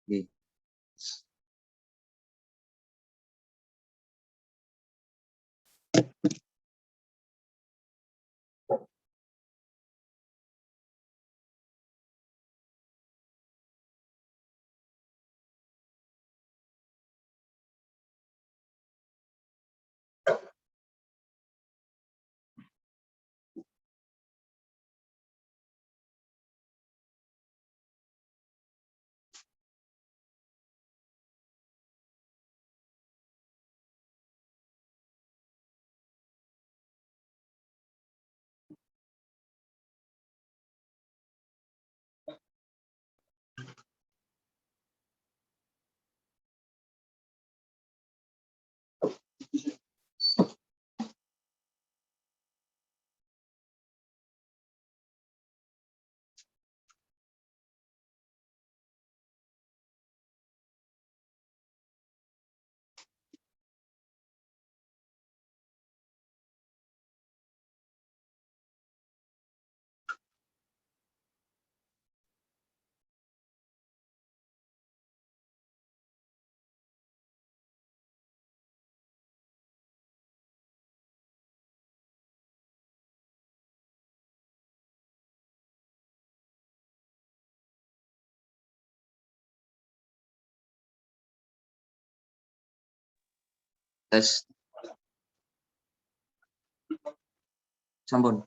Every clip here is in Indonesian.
Oke. Tes. Sampun.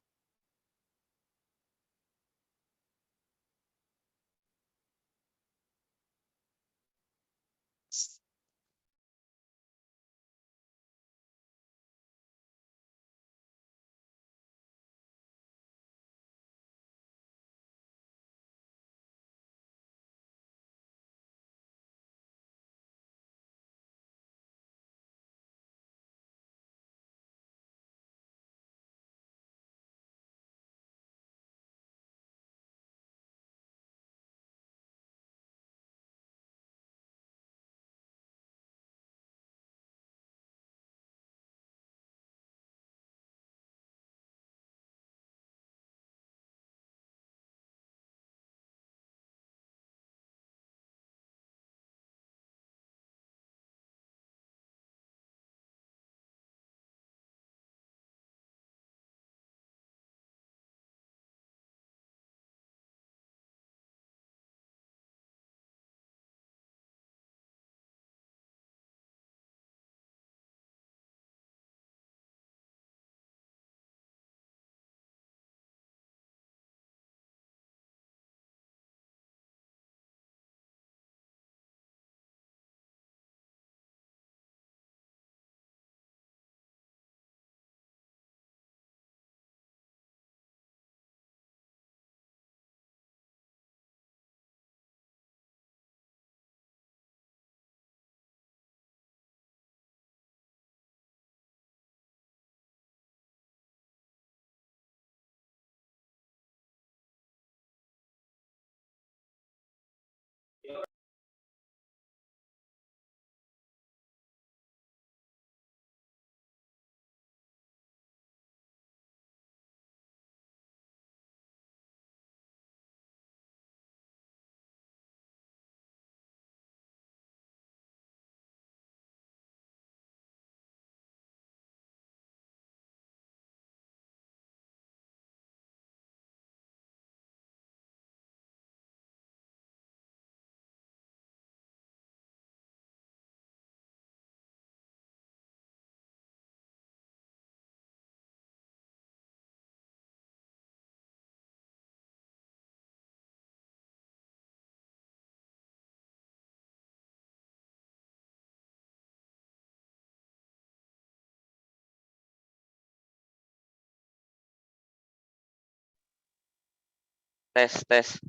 tes.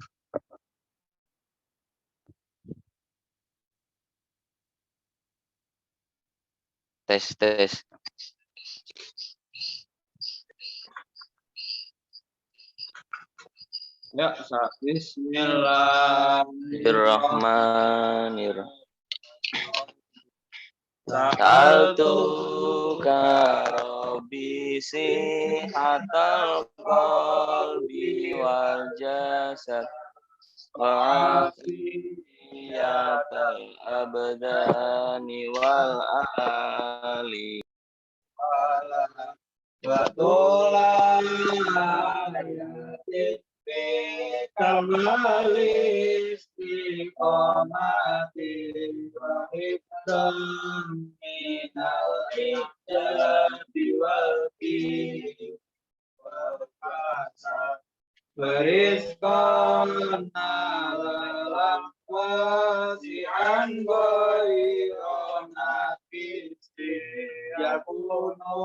Tes. Ya, bismillahirrahmanirrahim. Sa'altuka Rabbi sihatal qalbi wal jasad wa afiyatal abdani wal ali Wa tulal kamali istiqomati wa hifdan minal ijabi wal wal hasad berizqan alalam wasi'an goyron nafisti yakunu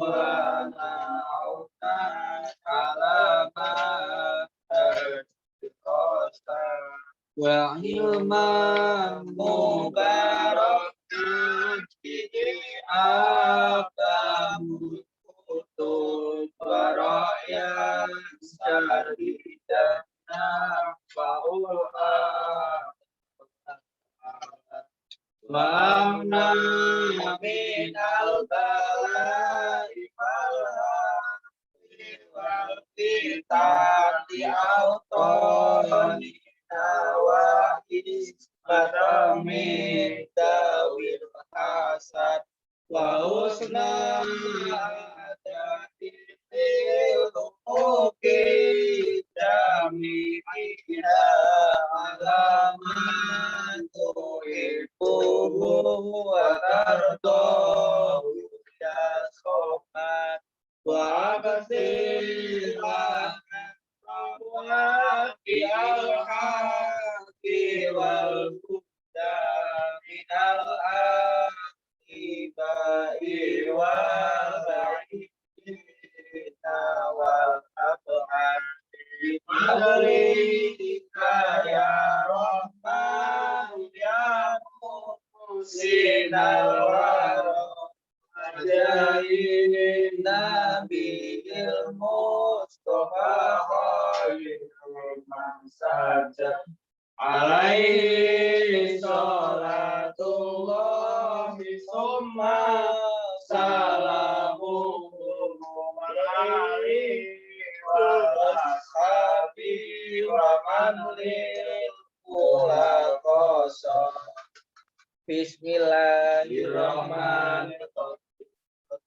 wa na'uta alamat wa ilman mubarakan kini abdamu kutub waraya syaridana fa'u'a wa amna minal balai wal fitati autoni nawakis madami dawil hasad wa husna adatil muki jami'ina alaman tuhibuhu wa tardohu ya somat wa abasilah waqi al-haqi wal huda minal akibai wal ba'idina wal ab'ad bimadlika ya Rahman ya muhsinal wara ajaib Nabiil Mustafa khairul man sajad alaihi salatullahi summa salamuhu alaihi wa ashabihi wa man lil ula qasam. Bismillahirrahmanirrahim.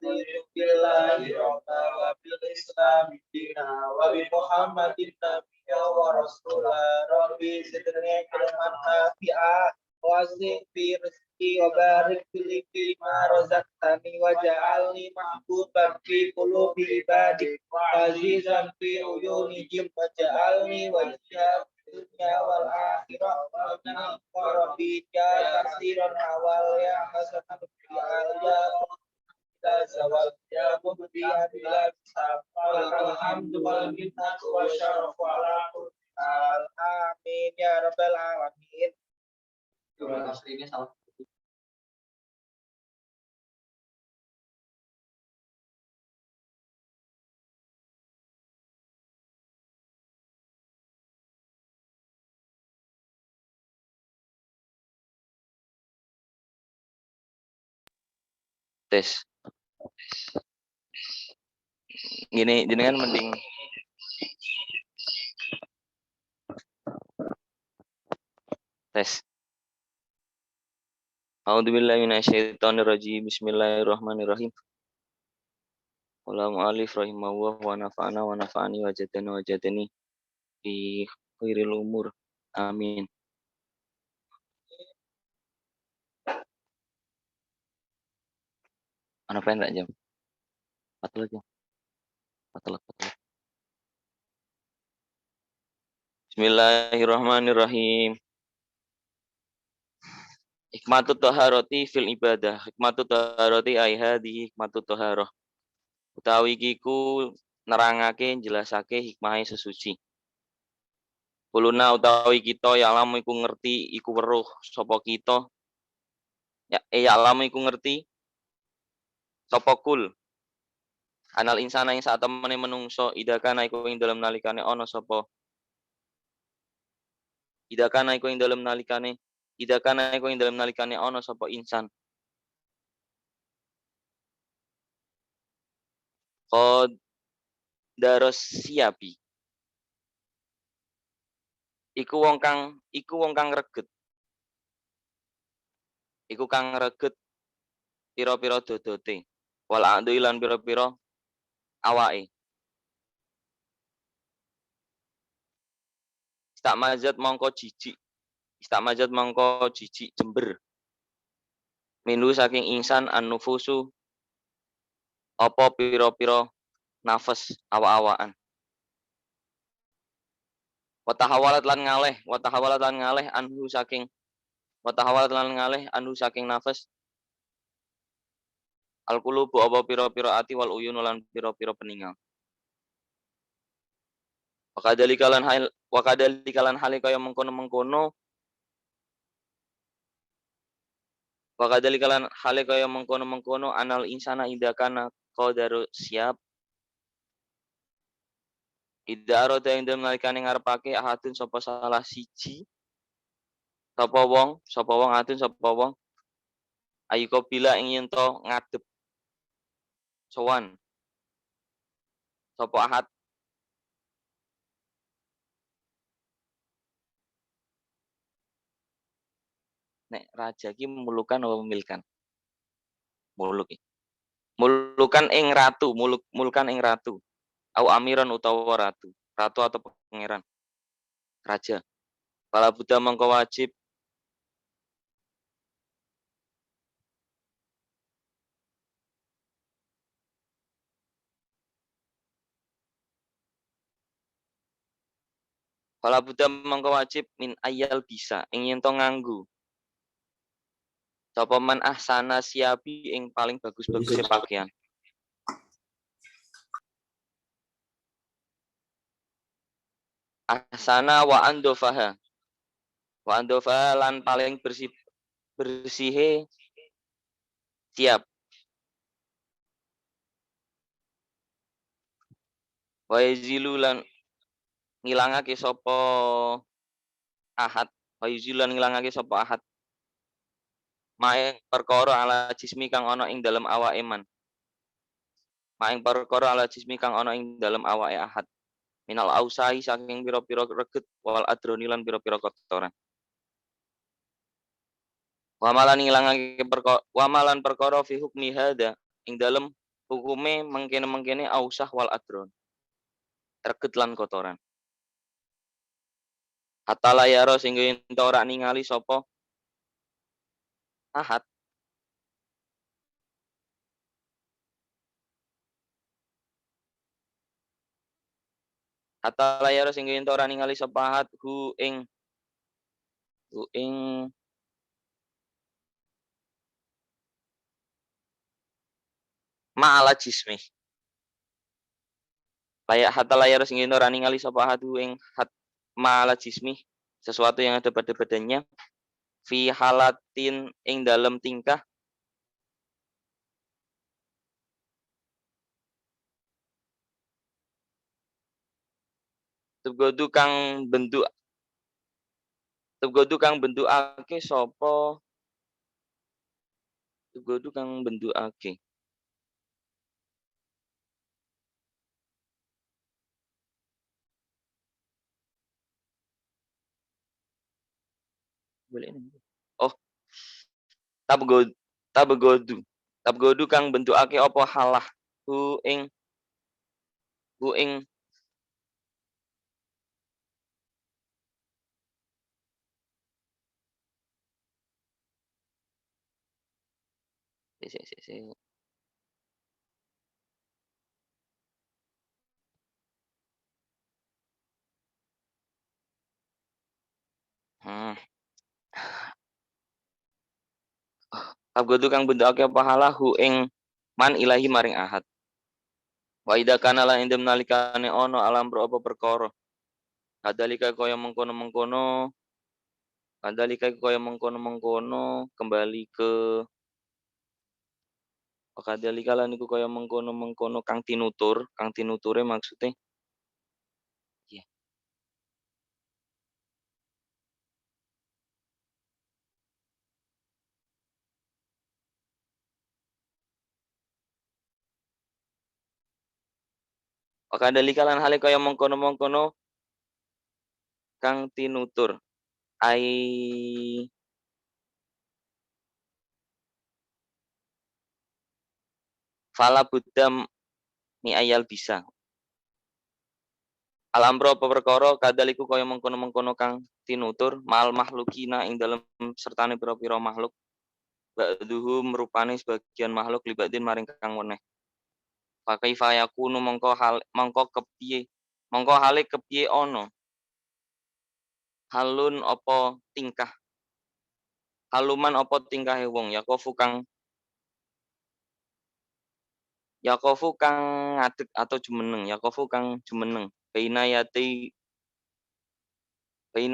Billahi wa bil Islam dina wa bi Muhammadin nabiyya wa rasulah rabbi zidni ilman nafi'a wa zid fi rizqi wa barik fi ma razaqtani wa ja'alni mahbuban fi qulubi ibadik wa azizan fi uyunihim wa ja'alni wajhan dunya wal akhirah wa minal muqarrabin ya kasiran awal ya hasanan fi alya zawal ya mubdiya bila alhamdu wal minnatu wa syarafu ala amin ya rabbal alamin. Ini salah. tes. Gini jenengan mending tes. A'udzubillahi minasyaitonirrajim. Bismillahirrahmanirrahim. Ulam alif rahimahullah wa nafa'ana wa nafa'ani wa jadani fi khairil umur. Amin. Mana pengen enggak jam? 14 jam. 14. Bismillahirrahmanirrahim. Hikmatut taharati fil ibadah. Hikmatut taharati ai hadhihi hikmatut taharah. Utawi iki ku nerangake jelasake hikmahe sesuci. Kuluna utawi kita ya lamu iku ngerti iku weruh sapa kita. Ya lamu iku ngerti sapa kul. Anal insana ing sak temene menungso idakana iku ing dalem nalikane ana sapa. Idakana iku ing dalem nalikane ana sapa insan. Qad daros siapi. Iku wong kang reget. Iku kang reget pira-pira dodote. Wal a'dhu lan pira-pira awake. Istamazat mongko jijik jember. Minhu saking insan an-nufusu apa pira-pira nafas awak-awakan. Watahawalat lan ngaleh anhu saking nafas al-qulubu apa pira-pira ati wal uyun lan pira-pira peningal. Wakadalikalan hale kaya mengkono-mengkono anal insana idakana qadaru siap idaro ing dalem nalikane ngarepake ahadun sapa salah siji sapa wong ayu bila ing yen to ngadep sowan sapa ahad nek raja ki mulukan apa memilkan mulukan ing ratu au amiran utawa ratu atau pangeran raja pala buddha mangko wajib min ayal bisa ing yen to nganggo sapa man ahsana siabi ing paling bagus-baguse pakaian. Ahsana wa andofaha lan paling bersihe siap. Wa yazilu lan ngilangake sapa ahad maing perkara ala jismi kang ana ing dalem awake ahad minal ausai saking pira-pira reget wal adroni lan pira-pira kotoran wamalan perkara fi hukmi hada ing dalem hukume mengkene ausah wal adron reget lan kotoran hatta layaro sehingga ento ora ningali sapa ahad hu ing ma'ala jismi layak hatta layaro sehingga ora ningali sapa ahad hu ing ma'ala jismi sesuatu yang ada pada badannya fi halatin ing dalam tingkah tebgodu kang bentukake sapa oh tabgodu kang bentukake apa halah hu ing Tabgodu kang bentukake pahala hu ing man ilahi maring ahad. Wa idza kana la indem nalikane ono alam apa perkara. Kadalika kaya mengkono-mengkono, kadalika kaya mengkono-mengkono, kembali ke kadalika lan iku kaya mengkono-mengkono kang tinuture maksude iya. Kadalika lan hale kaya mengkono-mengkono kang tinutur. Ai fala budda mi ayal bisa. Al-amro apa perkara kadaliku kaya mengkono-mengkono kang tinutur mal makhlukina ing dalem sertane pira-pira makhluk ba'duhum rupane sebagian makhluk libadin maring kang weneh. Fa kaifa yakunu mongko kepiye hale kepiye ana halun apa tingkah haluman apa tingkahe wong yakofu kang ngadeg atau jumeneng baina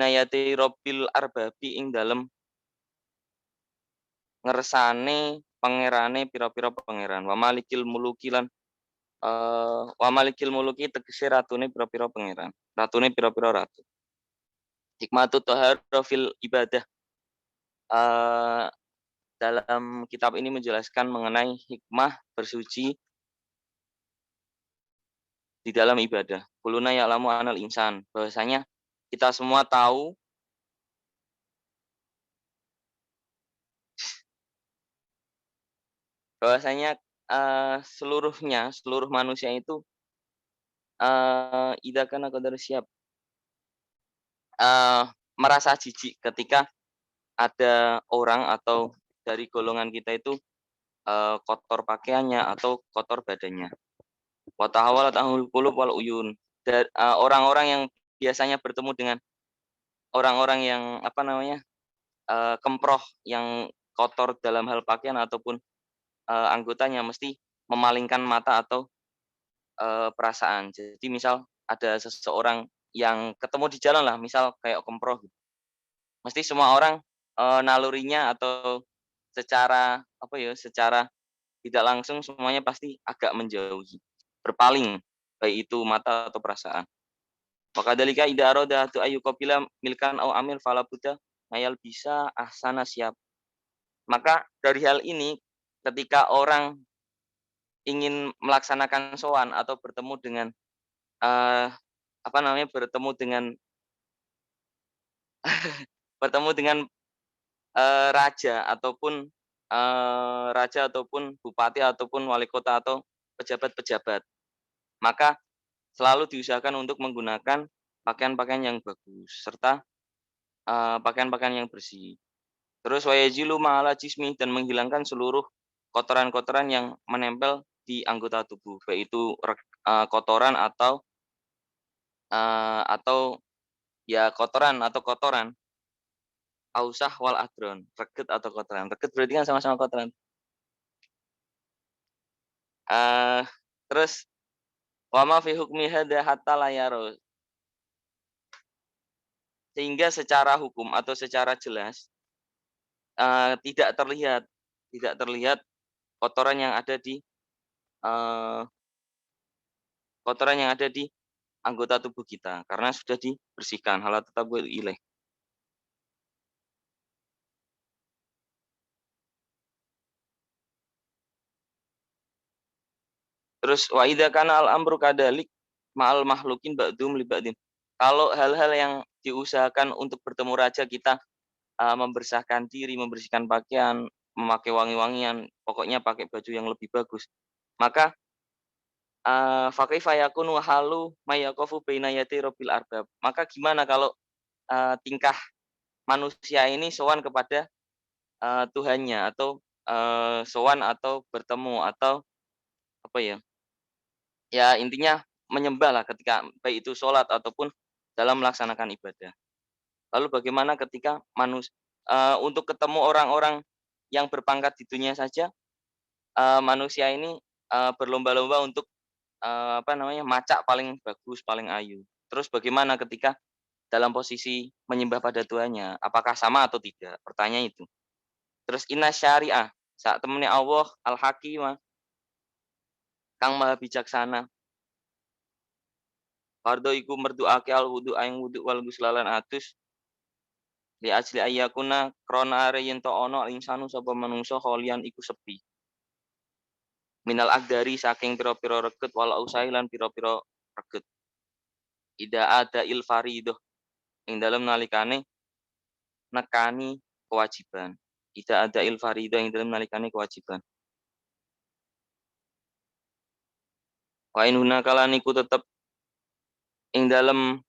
yati robbil arbabi ing dalem ngersane pangerane pira-pira pangeran wa malikil muluki tegese ratune pira-pira pangeran ratune pira-pira ratu hikmatu taharra fil ibadah eh dalam kitab ini menjelaskan mengenai hikmah bersuci di dalam ibadah. Kuluna ya'lamu anal insan, bahwasanya kita semua tahu bahwasanya seluruh manusia itu idza kana qadar siap eh, merasa jijik ketika ada orang atau dari golongan kita itu kotor pakaiannya atau kotor badannya. Wa tahawalat ahlul qulub wal uyun. Orang-orang yang biasanya bertemu dengan orang-orang yang apa namanya? Kemproh yang kotor dalam hal pakaian ataupun anggotanya mesti memalingkan mata atau perasaan. Jadi misal ada seseorang yang ketemu di jalan lah, misal kayak kemproh gitu. Mesti semua orang nalurinya atau secara apa ya, secara tidak langsung semuanya pasti agak menjauhi, berpaling baik itu mata atau perasaan. Maka dalika ida aroda tu ayu kopila milkan au amil fala buddha mayal bisa ahsana siap. Maka dari hal ini ketika orang ingin melaksanakan sowan atau bertemu dengan apa namanya bertemu dengan raja ataupun bupati ataupun wali kota atau pejabat-pejabat, maka selalu diusahakan untuk menggunakan pakaian-pakaian yang bagus serta pakaian-pakaian yang bersih. Terus wayajilu ma'ala jismi dan menghilangkan seluruh kotoran-kotoran yang menempel di anggota tubuh, baik itu kotoran atau ya kotoran ausah wal adron, reget atau kotoran. Reget berarti kan sama-sama kotoran. Eh terus wama fi hukmi hada hatta layaro, sehingga secara hukum atau secara jelas tidak terlihat kotoran yang ada di eh, kotoran yang ada di anggota tubuh kita karena sudah dibersihkan. Halat tatabul ilaih. Terus wa idza kana al amru kadalik ma'al mahlukin ba'dum li ba'din. Kalau hal-hal yang diusahakan untuk bertemu raja kita membersihkan diri, membersihkan pakaian, memakai wangi-wangian, pokoknya pakai baju yang lebih bagus. Maka fa kaifa yakunu halu mayakofu baina yati rabbil arbab. Maka gimana kalau tingkah manusia ini sowan kepada Tuhannya atau sowan atau bertemu atau apa ya? Ya intinya menyembah lah ketika baik itu sholat ataupun dalam melaksanakan ibadah. Lalu bagaimana ketika untuk ketemu orang-orang yang berpangkat di dunia saja, manusia ini berlomba-lomba untuk apa namanya macak paling bagus, paling ayu. Terus bagaimana ketika dalam posisi menyembah pada Tuhannya, apakah sama atau tidak? Pertanyaan itu. Terus inna syariah, saat temennya Allah al-hakimah, kang maha bijaksana. Fardhu iku merduake al wudu aing wudu wal guslalan atus li ajli ayyakuna krona are yen to ana insanu sapa manungsa kholian iku sepi. Minal agdari saking pira-pira reget wal ausai lan pira-pira reget. Ida ada il faridoh ing dalem nalikane nekani kewajiban. Ida ada il faridoh ing dalem nalikane kewajiban. Wa in hunaka lan iku tetep ing dalem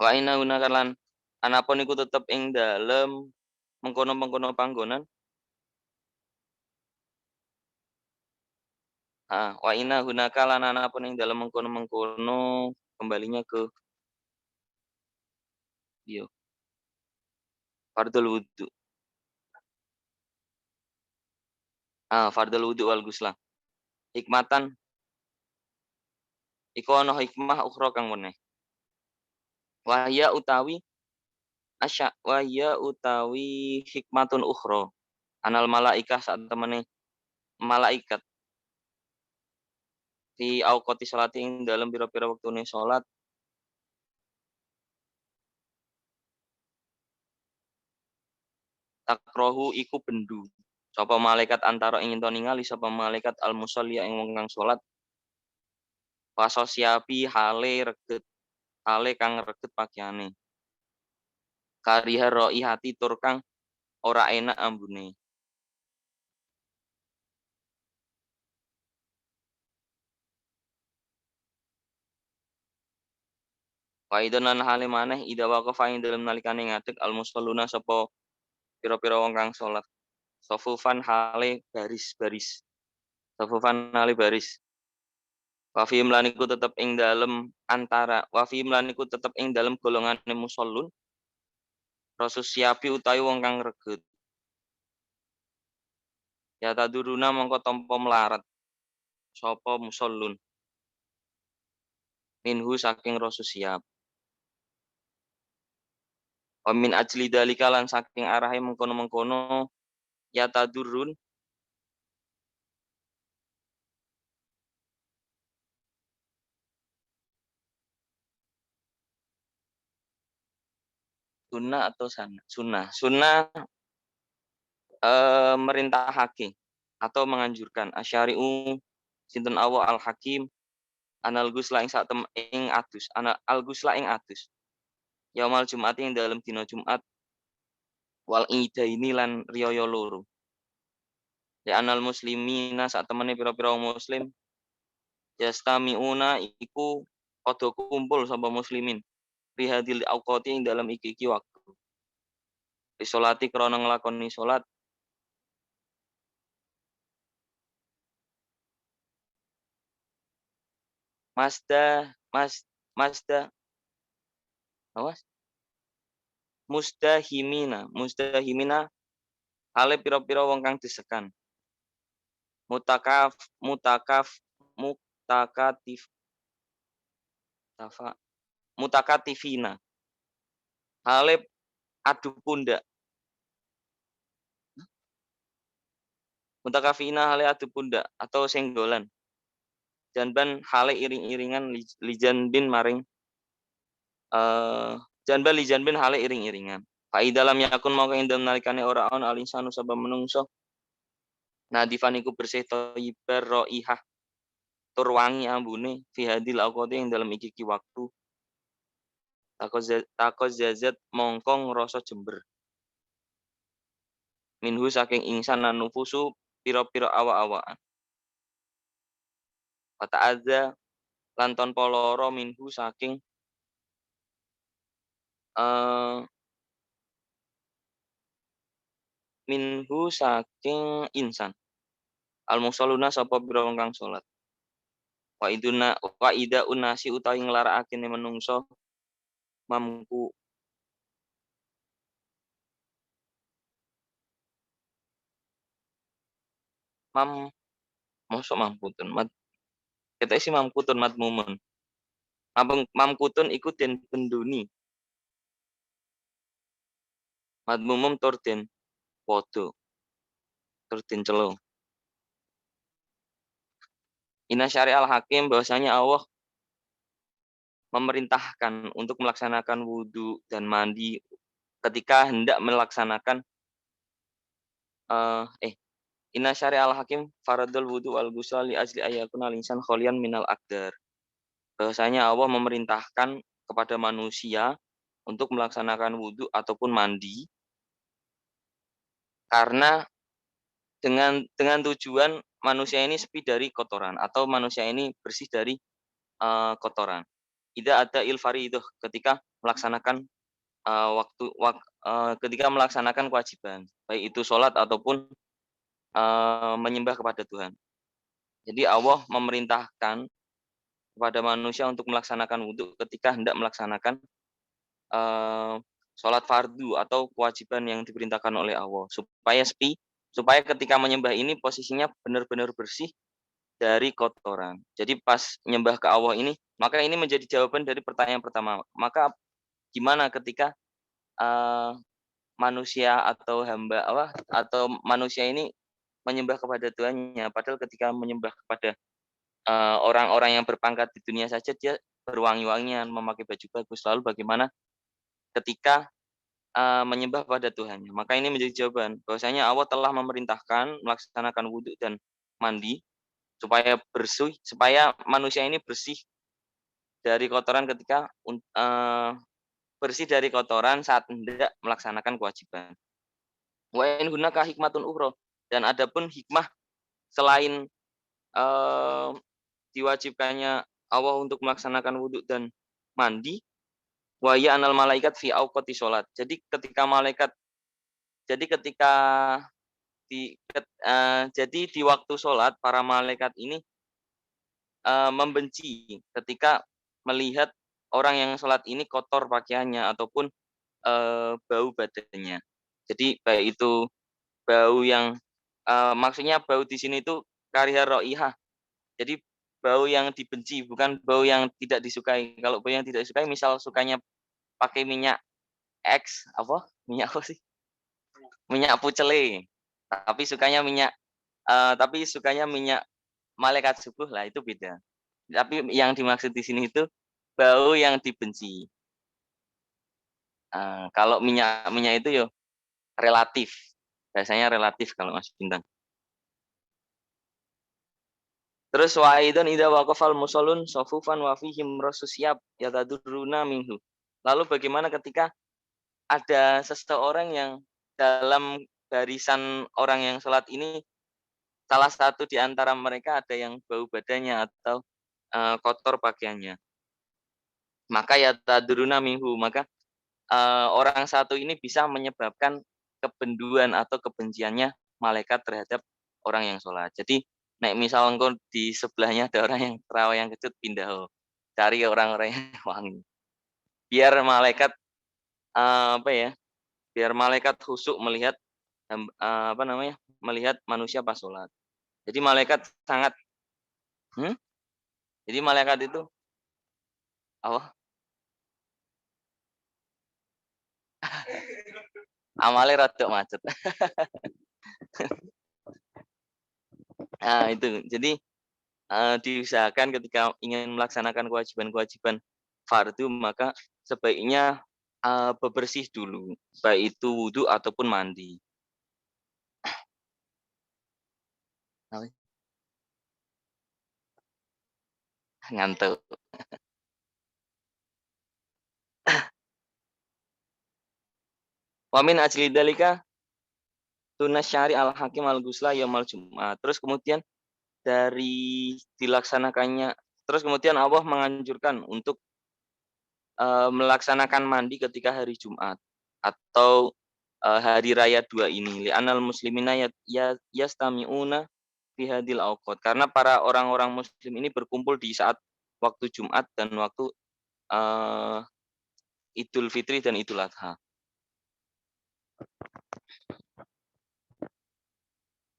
wa inna hunaka lan anapun iku tetep ing dalem mengkono-mengkono panggonan. Wa inna hunaka lan anapun ing dalem mengkono-mengkono kembalinya ke iya, fardhul wudu. Fardhul wudu wal ghusla. Hikmatan iku ana hikmah ukhra kang meneh. Wa hiya utawi hikmatun ukhra. Anal malaikah sak temene malaikat fi auqati sholati ing dalem pira-pira wektune salat takrohu iku bendu. Sapa malaikat antara ing ento ningali sapa malaikat al musolli ing wong kang salat fasosiapi hale kang reget pakaiane. Kariha raihati tur kang ora enak ambune. Wa idzan lan hale maneh ida waqafa ing dalem nalikane ngadeg al musalluna sapa pira-pira wong kang salat. Sofufan hale baris-baris. Sofufan hale baris. Wa fi imlan iku tetep ing dalem golongane musallun rasus siapi utawi wong kang reget. Ya taduruna mongko tampa melarat sapa musallun minhu saking rasus siap. Wa min ajli dalika lan saking arahe mengkono-mengkono ya tadurun sunnah atau sunnah. Sunnah merintahake atau menganjurkan asyari'u sinten Allah al-hakim anal gusla ing sak ing adus al gusla ing adus yaumal jumat ing dalam dina Jumat wal idaini lan riyaya loro ya anal muslimina sak temene pira-pira muslim yastamiuna iku padha kumpul sapa muslimin fi hadil auqati ing dalam iki waktu risolati krana nglakoni salat mas masda awas mustahimina hale pira-pira wong kang desekan mutakaf mutakaf mutakatif tafa mutakatifina hale adu pundak mutakafina hale adu pundak atau senggolan janban hale iring-iringan lijan bin maring janban lijan bin hale iring-iringan fa dalam yakun mau ing dalem nalikane ora on alinsanu sabab menungso nadifan iku bersih thayyibar raihah tur wangi ambune fi hadil awqati ing dalem iki waktu takos zazat mongkong rasa jember minhu saking ingsan lan nufusu pira-pira awa-awaan wa ta'adza lan tanpa lara minhu saking eh insan al musalluna sapa pira wong kang salat wa ida unasi utawi nglarakake menungso mamku mam mosok mamputun Ketoke sih mamkutun madmumun. Mamkutun iku den benduni. Madmumum tur den padha, tur den cela. Inna syari'al hakim bahwasanya Allah memerintahkan untuk melaksanakan wudu dan mandi ketika hendak melaksanakan inna syari'al hakim faradul wudu wal ghusla li ajli ayyakuna al-insan khalian minal aqdar. Bahwasanya Allah memerintahkan kepada manusia untuk melaksanakan wudu ataupun mandi karena dengan tujuan manusia ini sepi dari kotoran atau manusia ini bersih dari kotoran. Tidak ada ilfaridoh ketika melaksanakan ketika melaksanakan kewajiban, baik itu sholat ataupun menyembah kepada Tuhan. Jadi Allah memerintahkan kepada manusia untuk melaksanakan wudhu ketika hendak melaksanakan sholat fardu atau kewajiban yang diperintahkan oleh Allah supaya ketika menyembah ini posisinya benar-benar bersih dari kotoran. Jadi pas menyembah ke Allah ini, maka ini menjadi jawaban dari pertanyaan pertama. Maka gimana ketika manusia atau hamba Allah atau manusia ini menyembah kepada Tuhannya, padahal ketika menyembah kepada orang-orang yang berpangkat di dunia saja dia berwangi-wangian, memakai baju bagus. Lalu bagaimana ketika menyembah pada Tuhannya? Maka ini menjadi jawaban bahwasanya Allah telah memerintahkan melaksanakan wudhu dan mandi supaya manusia ini bersih dari kotoran ketika bersih dari kotoran saat hendak melaksanakan kewajiban. Wa in hunaka hikmatun ukhra, dan adapun hikmah selain diwajibkannya Allah untuk melaksanakan wudhu dan mandi, wa ya anal malaikat fi auqati sholat. Jadi ketika di waktu sholat para malaikat ini membenci ketika melihat orang yang sholat ini kotor pakaiannya ataupun bau badannya. Jadi baik itu bau yang maksudnya bau di sini itu kariha roihah. Jadi bau yang dibenci, bukan bau yang tidak disukai. Kalau bau yang tidak disukai, misal sukanya pakai minyak X, minyak apa sih? Minyak pucele. Tapi sukanya minyak malaikat subuh lah, itu beda. Tapi yang dimaksud di sini itu bau yang dibenci. Kalau minyak itu yo relatif. Biasanya relatif kalau Mas Bintang. Terus wa aidan idza waqafal musallun safufan wa fihim rasusiyab yatadurruna minhu. Lalu bagaimana ketika ada seseorang yang dalam barisan orang yang sholat ini salah satu di antara mereka ada yang bau badannya atau kotor pakaiannya. Maka yatadurruna minhu, maka orang satu ini bisa menyebabkan kebenduan atau kebenciannya malaikat terhadap orang yang sholat. Jadi misal engkau di sebelahnya ada orang yang terawih yang kecut, pindah cari orang-orang yang wangi. Biar malaikat biar malaikat khusyuk melihat melihat manusia pas sholat. Jadi malaikat sangat jadi malaikat itu amalnya rada macet. Nah, itu. Jadi diusahakan ketika ingin melaksanakan kewajiban-kewajiban fardu maka sebaiknya bebersih dulu, baik itu wudhu ataupun mandi. Ngantuk. Wa min ajli dalika tunasyari al-hakim al-ghusla yaumal Jumat. Terus kemudian terus kemudian Allah menganjurkan untuk melaksanakan mandi ketika hari Jumat atau hari raya 2 ini. Li'anal muslimina yastami'una fi hadil awqat. Karena para orang-orang muslim ini berkumpul di saat waktu Jumat dan waktu Idul Fitri dan Idul Adha.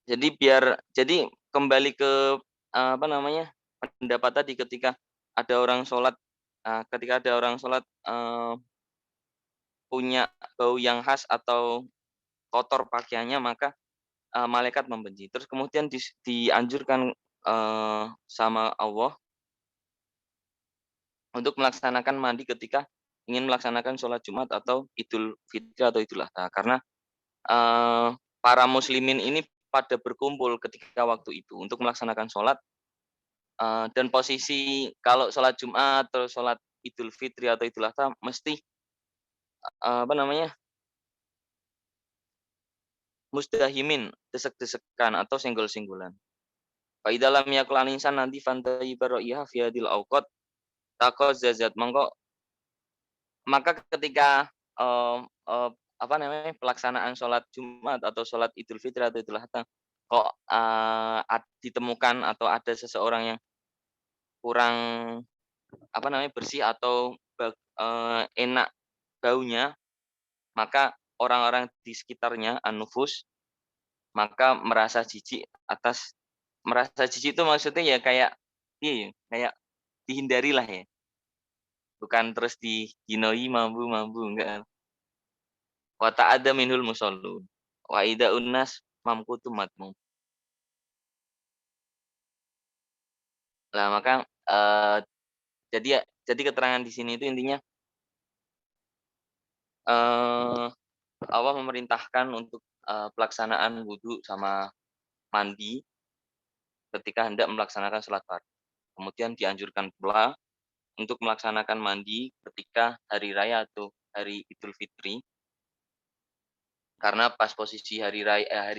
Jadi kembali ke pendapat tadi ketika ada orang sholat, ketika ada orang sholat, punya bau yang khas atau kotor pakaiannya, maka, malaikat membenci. Terus kemudian dianjurkan, sama Allah untuk melaksanakan mandi ketika ingin melaksanakan sholat Jumat atau Idul Fitri atau Idul Adha. Karena, para muslimin ini pada berkumpul ketika waktu itu untuk melaksanakan sholat, dan posisi kalau sholat Jumat atau sholat Idul Fitri atau Idul Adha mesti, apa namanya, muzdahimin, desek-desekan atau senggol-senggolan. Fa idza lam yakul insan nanti fantai baro'iha fi hadil auqat zazat mongko maka ketika, eee eee, apa namanya, pelaksanaan sholat Jumat atau sholat Idul Fitri atau Idul Adha kok, ditemukan atau ada seseorang yang kurang, apa namanya, bersih atau enak baunya, maka orang-orang di sekitarnya, an-nufus, maka merasa jijik itu maksudnya ya kayak iya ya, kayak dihindarilah ya, bukan terus diginoi mambu-mambu, enggak kan. Wa ta'adza minhul musallun, wa ida'un nas mamkutum matmum. Lah maka, jadi keterangan di sini itu intinya, eee, Allah memerintahkan untuk, pelaksanaan wudu sama mandi ketika hendak melaksanakan sholat fardu. Kemudian dianjurkan pula untuk melaksanakan mandi ketika hari raya atau hari Idul Fitri, karena pas posisi hari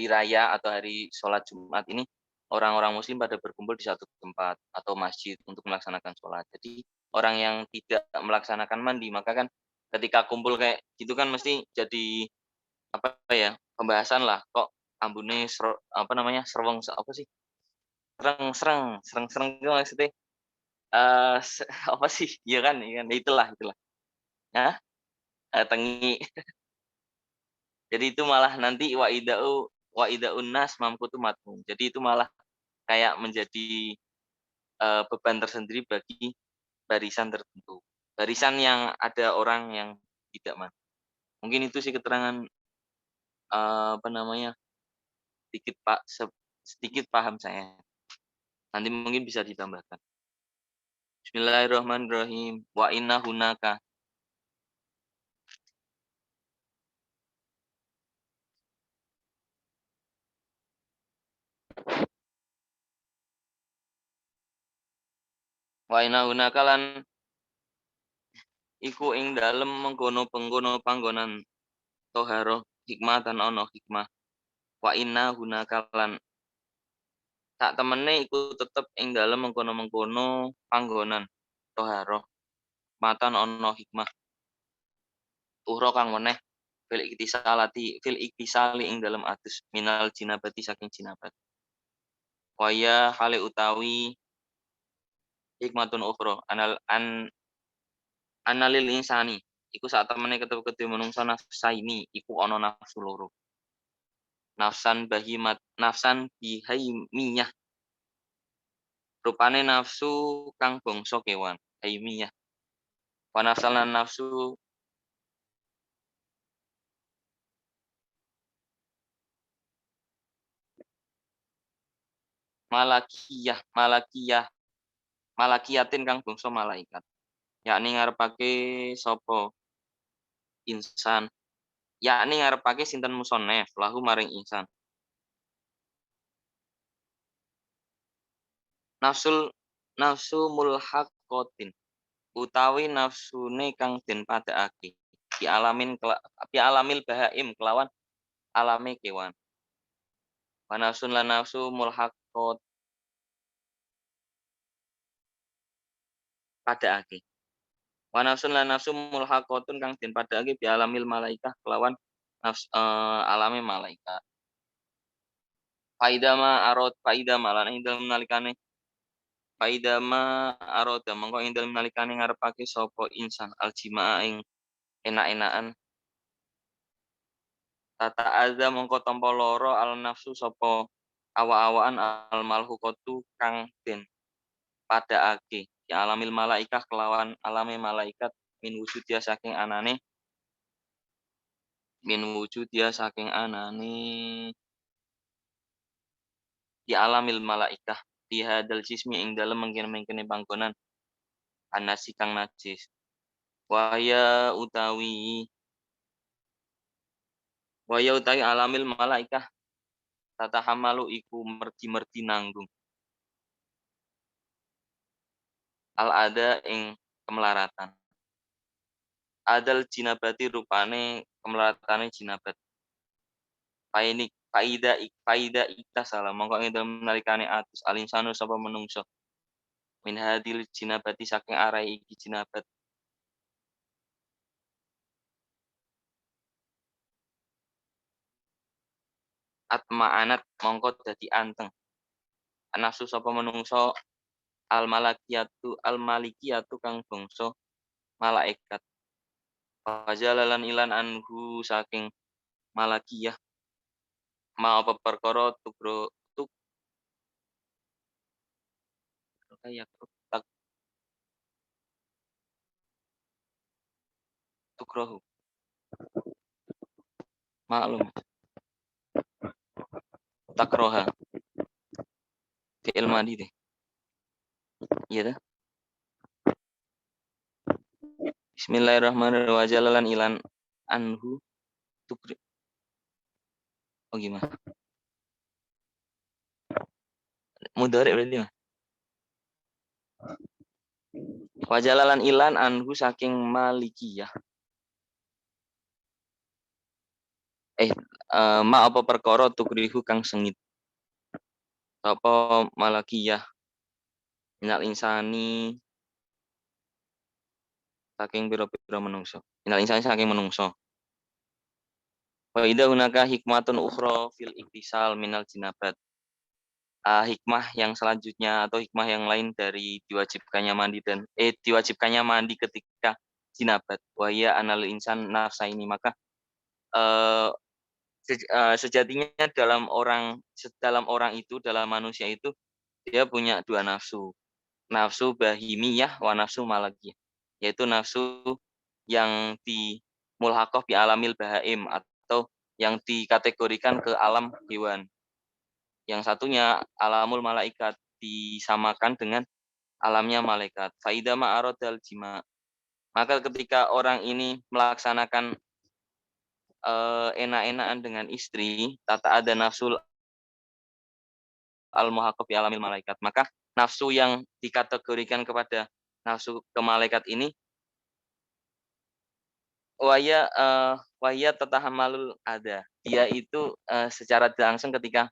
raya atau hari sholat Jumat ini, orang-orang muslim pada berkumpul di satu tempat atau masjid untuk melaksanakan sholat. Jadi, orang yang tidak melaksanakan mandi, maka kan ketika kumpul kayak gitu kan mesti jadi, apa ya, pembahasan lah, kok ambune apa namanya, apa sih, sreng-sreng itu maksudnya, apa sih, iya kan, itulah itulah. Heeh, tengi. Jadi itu malah nanti wa ida'un nas mamkutumatmu. Jadi itu malah kayak menjadi, beban tersendiri bagi barisan tertentu. Barisan yang ada orang yang tidak mampu. Mungkin itu sih keterangan, apa namanya, sedikit Pak, sedikit paham saya. Nanti mungkin bisa ditambahkan. Bismillahirrahmanirrahim. Wa inna hunaka lan iku ing dalem mengkono panggonan toharoh hikmatan ono hikmah. Wa inna hunaka lan sak temene iku tetep ing dalem mengkono-mengkono panggonan toharoh matan ono hikmah. Uhra kang meneh fil iktisali ing dalem atus minal jinabati saking jinabat. Waya hale utawi hikmatun ukhra analil insani iku sak temene ketemu menungsa nafsaini iku ana nafsu loro. Nafsan bihaimiyah rupane nafsu kang bangsa kewan haimiyah. Wa nafsan lan nafsu malakiyatin kang bangsa malaikat. Yakni ngarepake sapa insan, yakni ngarepake sinten musannaf lahu maring insan. Nafsul nafsu mulhaqatin utawi nafsune kang den padhaake bi alamil bahaim kelawan alame kewan. Wa nafsun lan nafsu mulhaqat padhaake. Wa nafsun lan nafsu mulhaqatun kang den padhaake bi alamil malaikah kelawan alame malaikat. Faida ma lan ing dalem nalikane faida ma aroda mengko ing dalem nalikane ngarepake sapa insan aljimaa ing enak-enakan tata azza mongko tampa lara al nafsu sapa awa-awaan al malhukatu kang den padhaake ya alamil malaikah kelawan alame malaikat min wujud dia saking anane di alamil malaikah di hadal jismi ing dalem mengkene panggonan anasi kang najis waya utawi alamil malaikah tatahamalu iku merdi nanggung al ada ing kemelaratan adal jinabati rupane kemelaratane jinabat faida ikta salah mongko ing dalem nalikane atus alinsanu sapa menungso min hadil jinabati saking arai iki jinabat atma'anat mongko dadi anteng nafsu sapa menungso al malikiyatu kang bangsa malaikat fajalalan ilan anhu saking malakiyah ma apa perkara kayak tukrohu maklum takroha fi'il madi deh iya dah Bismillahirrahmanirrahim wajalalan ilan anhu tukri oh gimana mudhari berarti mah wajalalan ilan anhu saking malikiyah ma apa perkara tukrihu kang sengit apa malakiyah minal insani saking pira-pira menungso minal insani saking menungso wa idza hunaka hikmatun ukhra fil iktisal minal jinabat hikmah yang selanjutnya atau hikmah yang lain dari diwajibkannya mandi ketika jinabat wa ya anal insan nafsa ini maka sejatinya dalam manusia itu dia punya dua nafsu bahimiyah wa nafsu malakiyah yaitu nafsu yang dimulhaqah bi alamil bahaim atau yang dikategorikan ke alam hewan yang satunya alamul malaikat disamakan dengan alamnya malaikat faida ma'aradal jima maka ketika orang ini melaksanakan enak-enakan dengan istri tata ada nafsul al-muhaqqab bi alamil malaikat maka nafsu yang dikategorikan kepada nafsu ke malaikat ini waya tatahamalul ada dia itu secara langsung ketika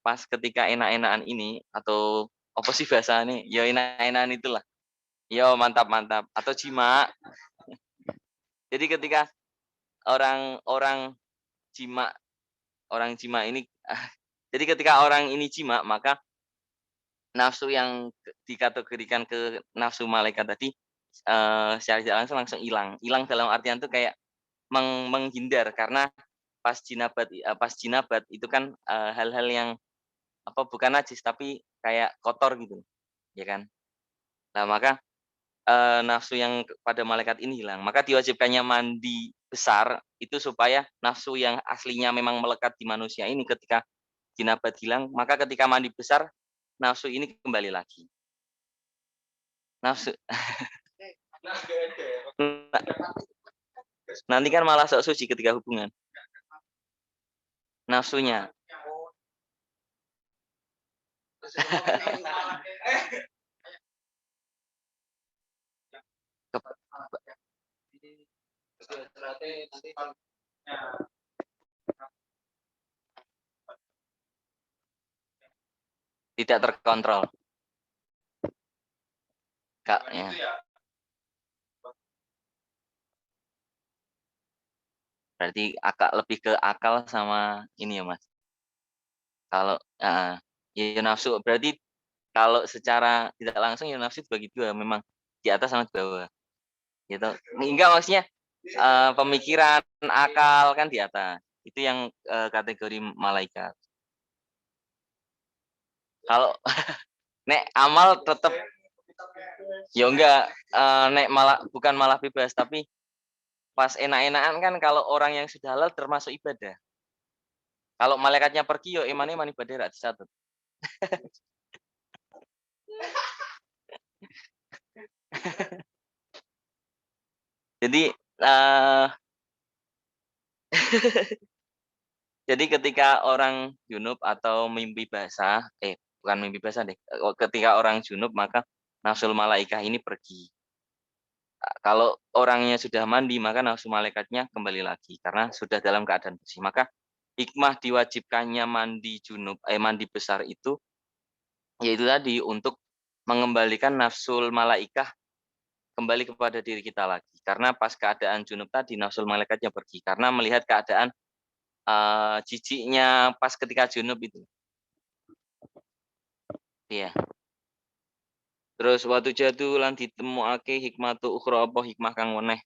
pas ketika enak-enakan ini atau apa sih bahasanya ya enak-enakan itulah yo mantap atau jima jadi ketika orang jima ini jadi ketika orang ini jima maka nafsu yang dikategorikan ke nafsu malaikat tadi secara tidak langsung hilang dalam artian tuh kayak menghindar karena pas jinabat itu kan hal-hal yang bukan najis tapi kayak kotor gitu ya kan nah maka nafsu yang pada malaikat ini hilang maka diwajibkannya mandi besar itu supaya nafsu yang aslinya memang melekat di manusia ini ketika jinabat hilang maka ketika mandi besar nafsu ini kembali lagi nafsu nanti kan malah sok suci ketika hubungan nafsunya tidak terkontrol ya. Berarti lebih ke akal sama ini ya mas kalau ya nafsu berarti kalau secara tidak langsung ya nafsu dibagi dua memang di atas sama di bawah gitu enggak maksudnya pemikiran akal kan di atas itu yang kategori malaikat kalau Nek amal tetep ya enggak nek malah bukan malah bebas tapi pas enak-enakan kan kalau orang yang sudah halal termasuk ibadah. Kalau malaikatnya pergi yo imane man ibadah ra dicatet. Jadi jadi ketika orang junub atau mimpi basah, bukan mimpi basah deh. Ketika orang junub maka nafsul malaikah ini pergi. Kalau orangnya sudah mandi maka nafsu malaikatnya kembali lagi karena sudah dalam keadaan bersih. Maka hikmah diwajibkannya mandi besar itu yaitu tadi untuk mengembalikan nafsul malaikah kembali kepada diri kita lagi. Karena pas keadaan junub tadi nafsul malaikatnya pergi karena melihat keadaan jijiknya pas ketika junub itu. Iya. Terus waktu jadu lan ditemukake hikmatu ukhra apa hikmah kang weneh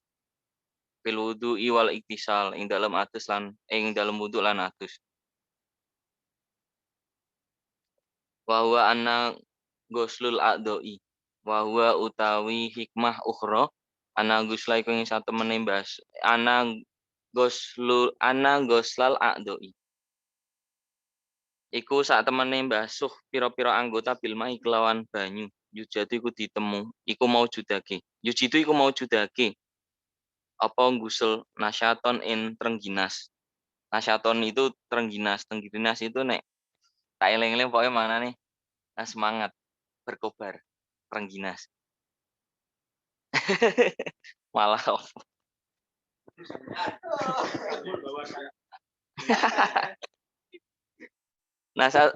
fil wudu'i wal iktisal ing dalem atus lan ing dalem wudu lan atus. Wa huwa anna ghuslul a'dha'i. Wa huwa utawi hikmah ukhra ana ghusla iku ing satemene mbas ana ghuslal a'dha'i. Iku sak temene mbasuh pira-pira anggota bil mai kelawan banyu. Yujadu iku ditemu, iku mau judake. Yujidu iku mau judake. Apa ngusel nasyaton in trengginas. Nasyaton itu trengginas. Trengginas itu nek tak eling-eling pokoknya mana nih? Nah, semangat berkobar trengginas. Malah apa?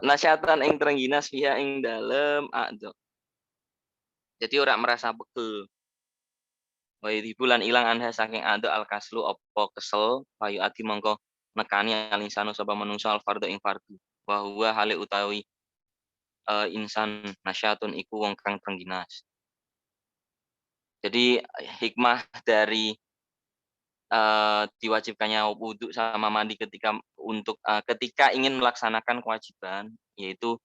Nasyatan ing trengginas fiha ing dalem a'dha. Jadi orang merasa pegel. Wa bulan ilang anha saking a'dha al kaslu apa kesel payu ati mongko nekani alinsanu sapa manungsa al fardu ing fardu. Wa huwa hale utawi insan nasyatun iku wong kang trengginas. Jadi hikmah dari diwajibkannya wudhu sama mandi ketika ingin melaksanakan kewajiban, yaitu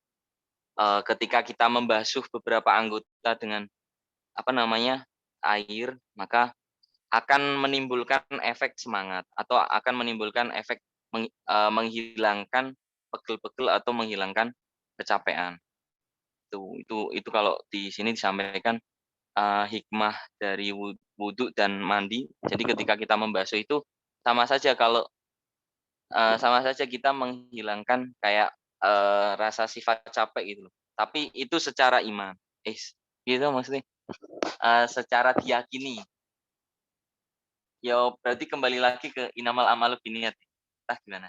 ketika kita membasuh beberapa anggota dengan air, maka akan menimbulkan efek semangat atau akan menimbulkan efek menghilangkan pegel-pegel atau menghilangkan kecapean. Itu kalau di sini disampaikan hikmah dari wudhu dan mandi. Jadi ketika kita membasuh itu sama saja kita menghilangkan kayak rasa sifat capek gitu loh. Tapi itu secara iman. Gitu maksudnya. Secara diyakini. Ya berarti kembali lagi ke inamal amalu binniyat. Entah gimana.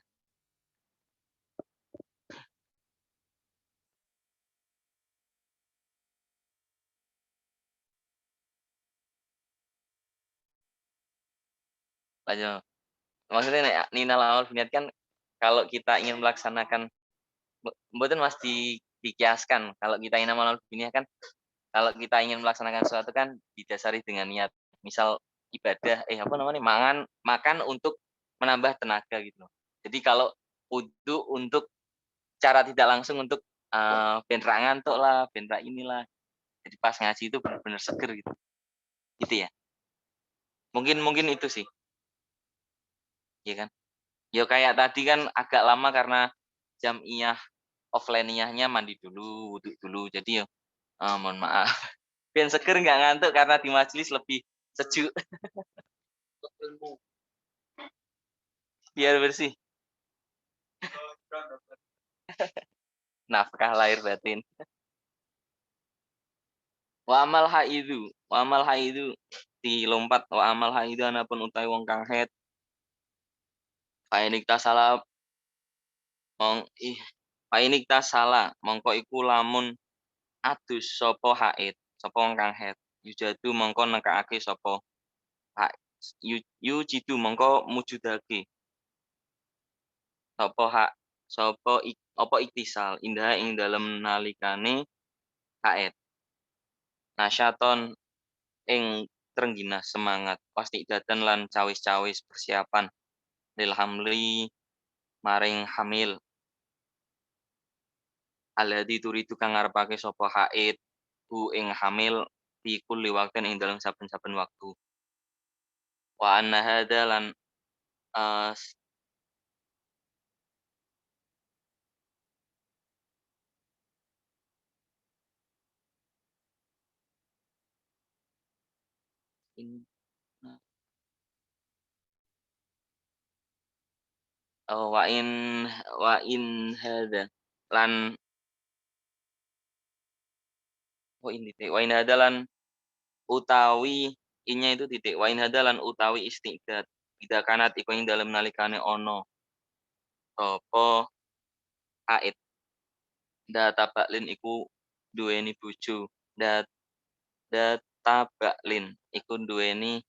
Lanjut. Maksudnya ninal amal binniyat kan kalau kita ingin melaksanakan mboten Mas dikiaskan kalau kita ingin amal binniyat kan kalau kita ingin melaksanakan sesuatu kan didasari dengan niat. Misal ibadah makan untuk menambah tenaga gitu. Jadi kalau wudu untuk cara tidak langsung untuk bentra ngantuk lah, bentra inilah. Jadi pas ngaji itu benar-benar seger gitu. Gitu ya. Mungkin itu sih. Iya kan? Ya kayak tadi kan agak lama karena jam'iyah offline-iyahnya mandi dulu, wudhu dulu. Jadi ya mohon maaf. Biar seger nggak ngantuk karena di majelis lebih sejuk. Biar bersih. Nafkah lahir batin. Wa amal haidu dilompat wa amal haidu anapun utawi wong kang haid. Painik tasala mongko iku lamun adus sapa haid, sapa wong kang haid. Yujadu mongko nekake sapa yujidu mongko mujudake apa iktisal indah ing dalem nalikane haid. Nasyaton ing trengginas semangat pasti dadan lan cawis-cawis persiapan lil hamli maring hamil alladzi turidu kang ngarepake sapa haid ing hamil fi kulli waqtin ing dalam saben-saben waktu. Wa anna hadza lan eh, in oh, wa in hadza lan oh ini titik wa in hadza lan utawi inya itu titik wa in hadza lan utawi istiqdat ida kanat iku ing dalem nalikane ono apa haid data baklin iku duweni bojo dat data baklin iku duweni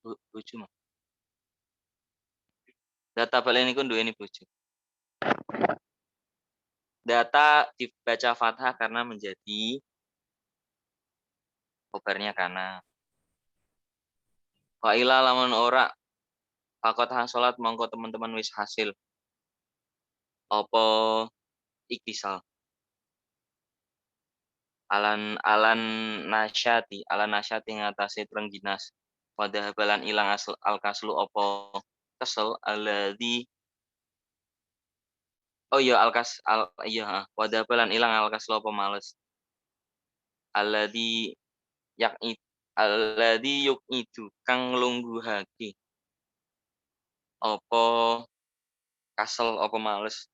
bojo mah data baklin iku duweni bojo. Data dibaca fathah karena menjadi khobarnya kana. Wa ila lamun ora fakot hasolat mongko teman-teman wis hasil apa iktisal. Alan nasyati ngatasé trengginas. Wadah balan ilang asal al kaslu apa kesel alladzi oh iya iya wadah balan ilang al kaslu apa males alladzi yakni alladzi yuqidu kang lungguhake apa kasel apa males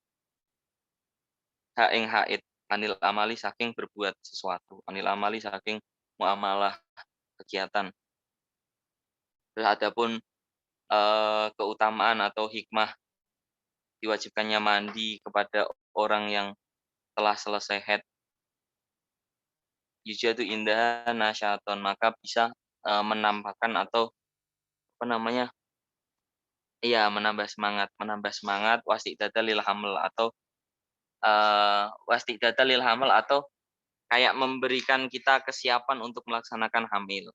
ha ing haid anil amali saking berbuat sesuatu anil amali saking muamalah kegiatan. Terus adapun keutamaan atau hikmah diwajibkannya mandi kepada orang yang telah selesai haid yujadu indah nasyaton maka bisa menampakkan atau apa namanya iya menambah semangat wastidada lil hamil atau wastidada lil hamil atau kayak memberikan kita kesiapan untuk melaksanakan hamil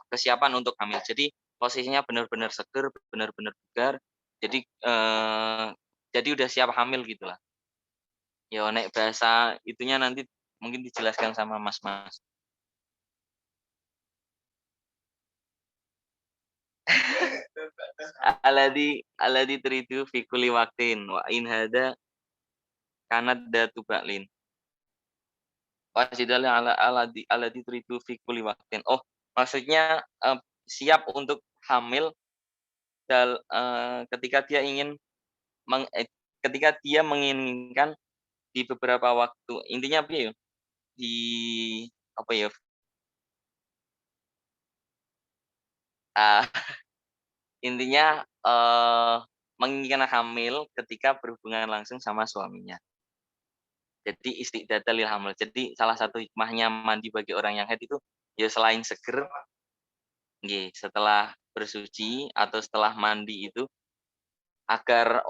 kesiapan untuk hamil jadi posisinya benar-benar seger benar-benar bugar jadi jadi udah siap hamil gitulah ya nek bahasa itunya nanti mungkin dijelaskan sama mas-mas. Aladi turidu fi kulli waqtin wa in hada kanat datu ba'lin. Wasidal aladi turidu fi kulli waqtin. Oh, maksudnya siap untuk hamil ketika dia ingin ketika dia menginginkan di beberapa waktu. Intinya apa ya? Di apa ya? Ah, intinya menginginkan hamil ketika berhubungan langsung sama suaminya. Jadi istiqdatul lil hamil. Jadi salah satu hikmahnya mandi bagi orang yang haid itu ya selain seger, nggih, setelah bersuci atau setelah mandi itu agar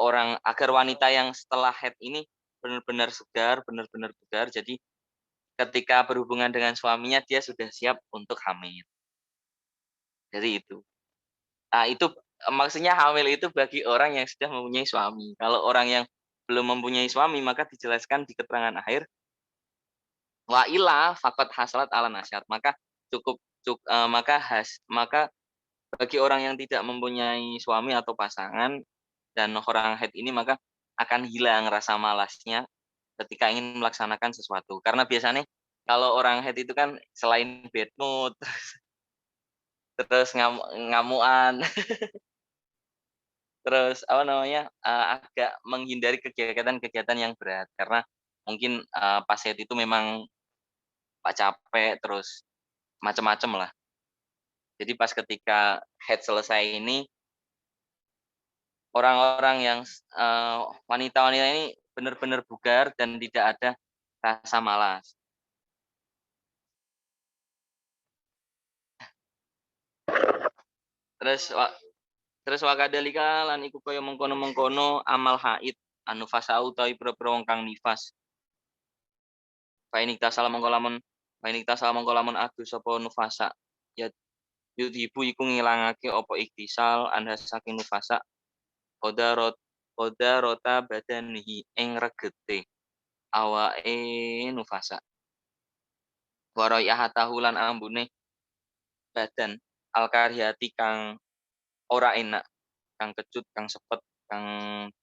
wanita yang setelah haid ini benar-benar segar, benar-benar bugar. Jadi ketika berhubungan dengan suaminya dia sudah siap untuk hamil. Jadi itu. Nah, itu maksudnya hamil itu bagi orang yang sudah mempunyai suami. Kalau orang yang belum mempunyai suami maka dijelaskan di keterangan akhir wa ila faqat hasrat ala nasyat maka maka bagi orang yang tidak mempunyai suami atau pasangan dan orang haid ini maka akan hilang rasa malasnya ketika ingin melaksanakan sesuatu karena biasanya kalau orang haid itu kan selain bad mood terus ngamuan terus apa namanya agak menghindari kegiatan-kegiatan yang berat karena mungkin pas haid itu memang pak capek terus macam-macam lah. Jadi pas ketika haid selesai ini, orang-orang yang wanita-wanita ini benar-benar bugar dan tidak ada rasa malas. Terus terus wakadalika lan iku kaya mengkono-mengkono amal haid anu fasa utawi pira-pira wong kang nifas. Fa inik tasal mongko lamun adu sapa nufasa. Ya yudhibu iku ngilangake apa iktisal anda saking nufasa qadarata badanihi ing regete awake Nufasa. Wa ra'ihatahu lan ambune badan al-karihati kang ora enak, kang kecut, kang sepet, kang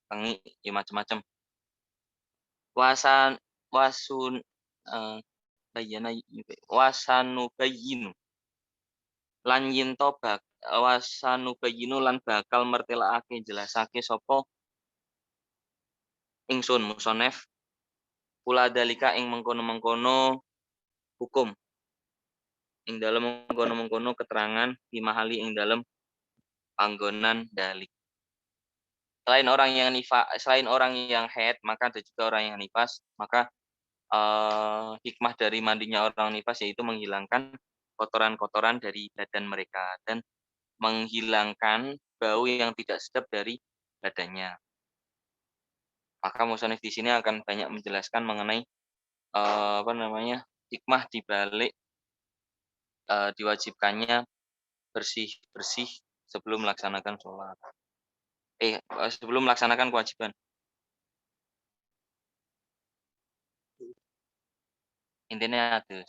tengi, ya macem-macem. Wasan wasun bayana wasanu bayinu lan yen to wasanu bayinu lan bakal mertelakake jelasake sapa ingsun musonef pula dalika ing mengkono-mengkono hukum ing dalem mengkono-mengkono keterangan dimahali ing dalem panggonan dalik. Selain orang yang haid, maka ada juga orang yang nifas, maka hikmah dari mandinya orang nifas yaitu menghilangkan kotoran-kotoran dari badan mereka dan menghilangkan bau yang tidak sedap dari badannya. Maka musonif di sini akan banyak menjelaskan mengenai hikmah di balik diwajibkannya bersih-bersih sebelum melaksanakan sholat. Sebelum melaksanakan kewajiban. Intinya terus.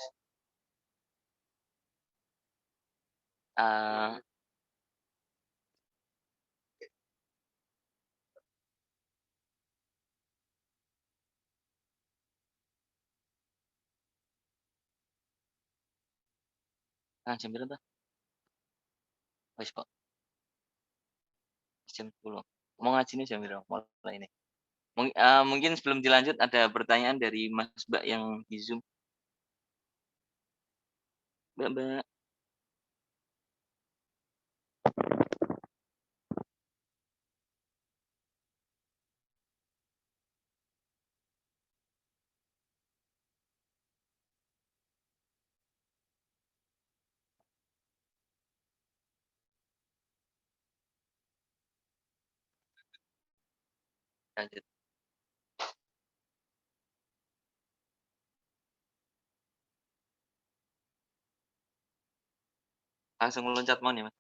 Jam berapa? Wis kok, jam 10. Mau ngaji nih jam berapa? Mulai ini. Mungkin sebelum dilanjut ada pertanyaan dari Mas Mbak yang di Zoom. Mbak. Lanjut. Langsung meloncat mau nih, Mas.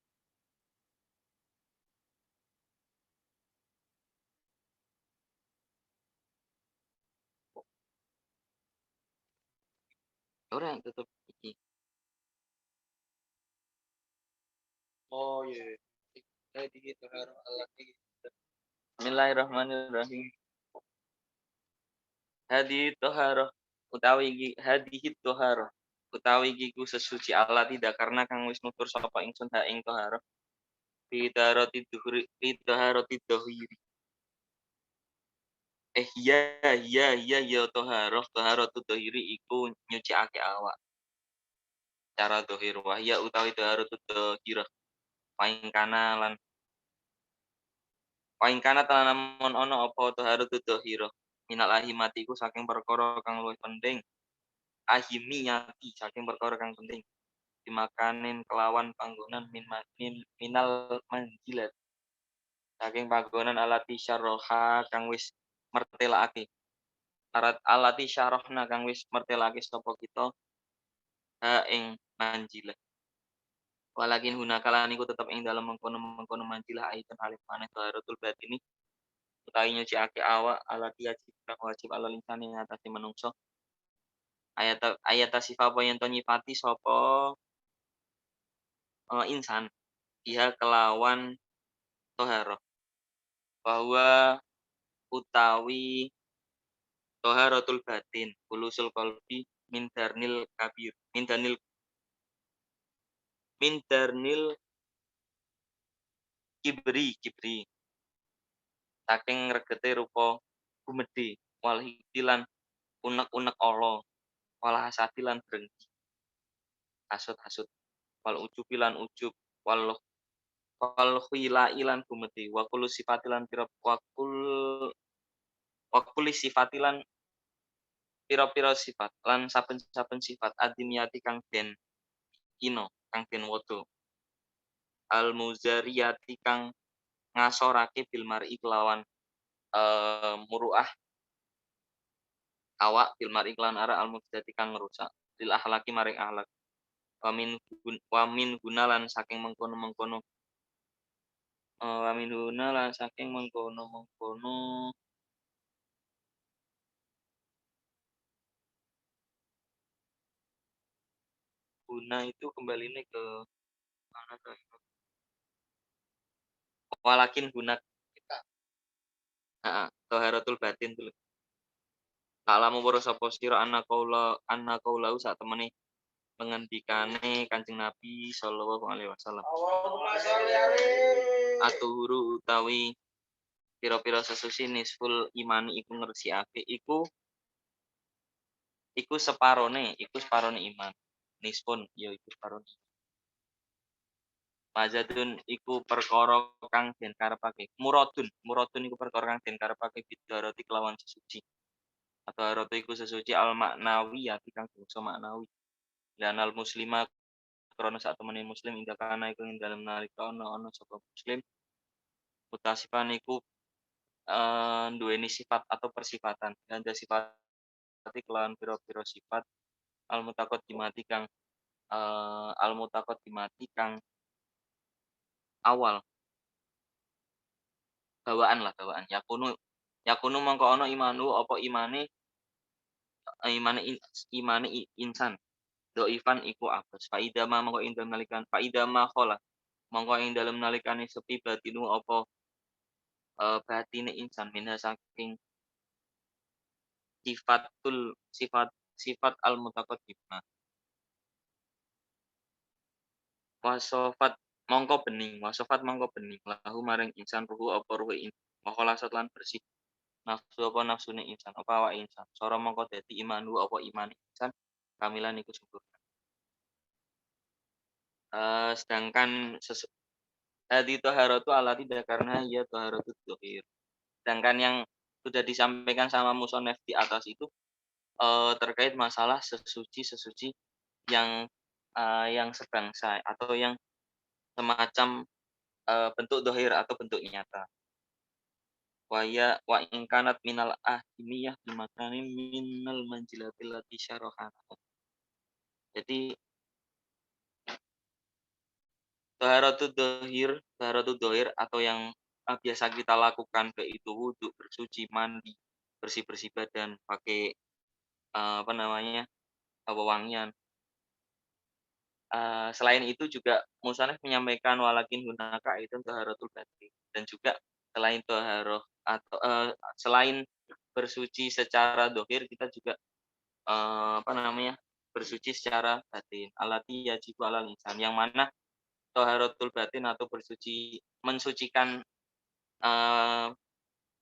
Orang tutup iki. Oh iya. Jadi gitu harus Allah. Bismillahirrahmanirrahim. Hadi toharoh hadihi toharoh utawi giku sesuci Allah tidak karena kang wis nutur sapa ingsun ha ing toharoh fitaroti dohiri iya toharoh tu dohiri iku nyuciake awak cara dohir wahya utawi toharoh tu dohirah paing kana tanamun ono apa toharoh tu dohirah minal ahimatiku saking perkara kang luwih penting ahimiyati saking perkara kang penting dimakanin kelawan panggonan minal manjilat saking panggonan alati syarroha kang wis mertelake alati syarrohna kang wis mertelake sapa kita ha ing manjilah walakin hunakalan iku tetep ing dalam mengkono manjilah aitan alif maneh dharatul batini utawi nyuciake awak alati wajib ala linsani ing atase menungso ayat sifat apa yen to nyifati sapa insan dia kelawan toharoh bahwa utawi toharotul batin kulusul qalbi min darnil kabir min darnil kibri saking regete rupa gumedhe wal hikdilan unek-unek ala wal hasadilan drengki hasud wal ujubilan ujub wal khilailan gumedhe wa kullu sifatilan wa kulli sifatilan pira-pira sifat lan saben-saben sifat adimiyati kang den kang den wodo al muzariyati kang ngasorake bil mar'i kelawan muruah awak bil mar'i kelawan ara al mufsidati kang ngrusak lil akhlaki maring akhlak wa min gunalan saking mengkono Wa min huna lan saking mengkono-mengkono guna itu kembalinya ke mana tuh? Walakin guna kita. Heeh, toharatul batin tuh. Ta'lamu weruh sapa sira anna qaulahu sak temene pengendikane Kanjeng Nabi sallallahu alaihi wasallam. Allahumma sholli alaihi. Atuhuru utawi pira-pira sesuci nisful imani iku ngresikake iku separone iman. Nisfun ya iku separone. Mazatun iku perkara kang den karepake. Muradun iku perkara kang den karepake bidarati kelawan sesuci. Atau harata iku sesuci al maknawiyati kang bangsa maknawi. Lanal muslima krana sak temene muslim ing kana iku ing dalem nalika ana sapa muslim mutasifan iku duweni sifat atau persifatan. Dan sifat kelawan pira-pira sifat al mutaqaddimati kang awal bawaan. Yakunu mangko ana imanu apa insan doifan iku abas. Faida ma khola mongko ing dalem nalikane sepi batinu apa batine insan minha saking sifat al mutaqaddimah. Wasofat mongko bening lahu maring insan ruhu apa ruhu makholasat lan bersih nafsu apa nafsune insan apa awak insan sora mongko dadi imanu apa iman insan kamilan iku sempurna. Sedangkan hadi toharatu alati karena ya toharatu dohir. Sedangkan yang sudah disampaikan sama musonef di atas itu terkait masalah sesuci yang sebangsa atau yang semacam bentuk dohir atau bentuk nyata. Wa in kanat minal ahdimiyah bimakani minal manjilatil lati syarahat. Jadi taharatul dohir atau yang biasa kita lakukan itu wudhu, bersuci, mandi, bersih-bersih badan, pakai wewangian. Selain itu juga musannaf menyampaikan walakin hunaka itu taharatul batin dan juga selain bersuci secara dohir kita juga bersuci secara batin. Alati yajibu alal insan yang mana taharatul batin atau mensucikan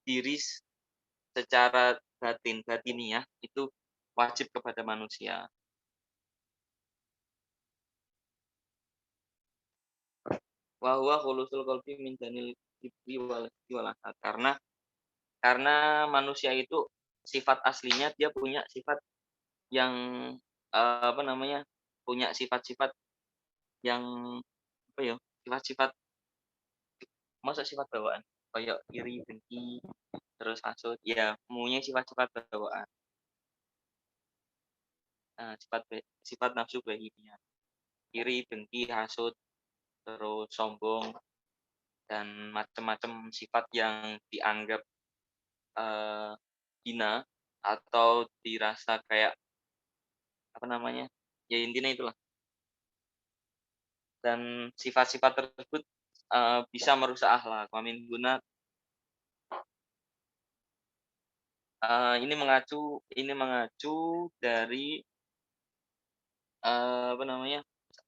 diri secara batiniah itu wajib kepada manusia. Wa huwa khulusul qalbi min danil kibri wal hasad. Karena manusia itu sifat aslinya dia punya sifat yang punya sifat-sifat yang sifat-sifat sifat bawaan kayak iri, dengki, terus hasud, ya mempunyai sifat-sifat bawaan. Sifat nafsu bahimiyah. Iri, dengki, hasud, terus sombong dan macam-macam sifat yang dianggap hina atau dirasa kayak ya intinya itulah. Dan sifat-sifat tersebut bisa merusak akhlak. Wamin guna ini mengacu dari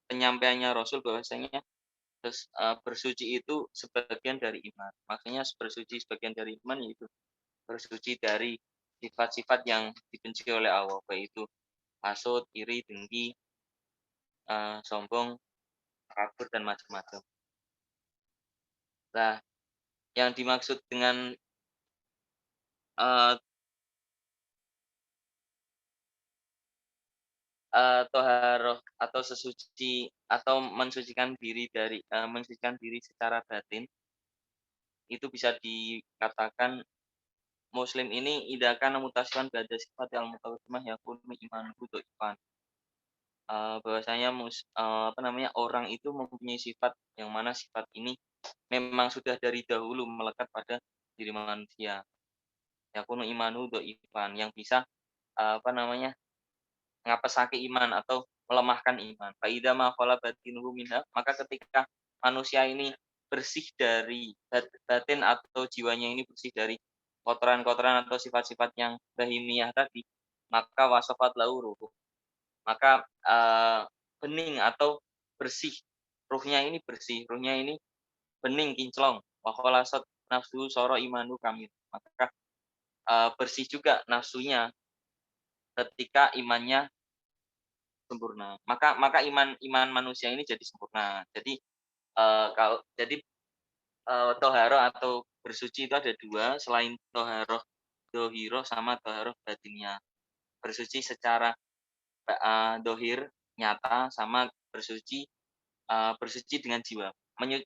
penyampaiannya Rasul bahwasanya bersuci itu sebagian dari iman. Maksudnya bersuci sebagian dari iman yaitu bersuci dari sifat-sifat yang dibenci oleh Allah, baik itu hasud, iri, dengki, sombong, takabur dan macam-macam. Nah, yang dimaksud dengan toharoh atau sesuci atau mensucikan diri secara batin itu bisa dikatakan muslim ini idakan mutasikan gada sifat yang mutawimah yakun iman untuk iman. Bahwasanya orang itu mempunyai sifat yang mana sifat ini memang sudah dari dahulu melekat pada diri manusia. Yakunu imanu dhaifan yang bisa apa namanya, ngapesake iman atau melemahkan iman. Fa idza ma khala batinuhu minha, maka ketika manusia ini bersih dari batin atau jiwanya ini bersih dari kotoran-kotoran atau sifat-sifat yang bahimiyah tadi, maka wasafat lahu ruh. Maka bening atau bersih. Ruhnya ini bersih, ruhnya ini bening kinclong. Wa khalasat nafsu soro imanu kamil. Maka bersih juga nafsunya ketika imannya sempurna. Maka iman manusia ini jadi sempurna. Jadi kalau jadi toharoh atau bersuci itu ada dua, selain toharoh dohiroh sama toharoh batinnya. Bersuci secara dohir nyata sama bersuci dengan jiwa,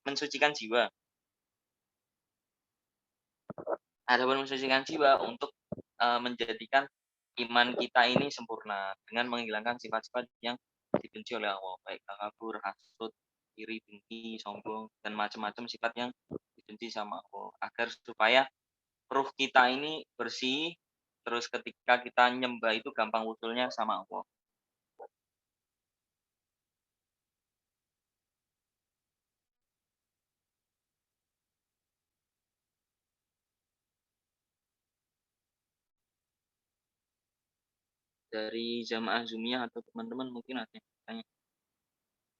mensucikan jiwa. Adapun mensucikan jiwa untuk menjadikan iman kita ini sempurna dengan menghilangkan sifat-sifat yang dibenci oleh Allah, baik takabur, hasud, iri, dengki, sombong, dan macam-macam sifat yang dibenci sama Allah, agar supaya ruh kita ini bersih, terus ketika kita nyembah itu gampang wusulnya sama Allah. Dari jamaah Zumiyah atau teman-teman mungkin ada yang bertanya.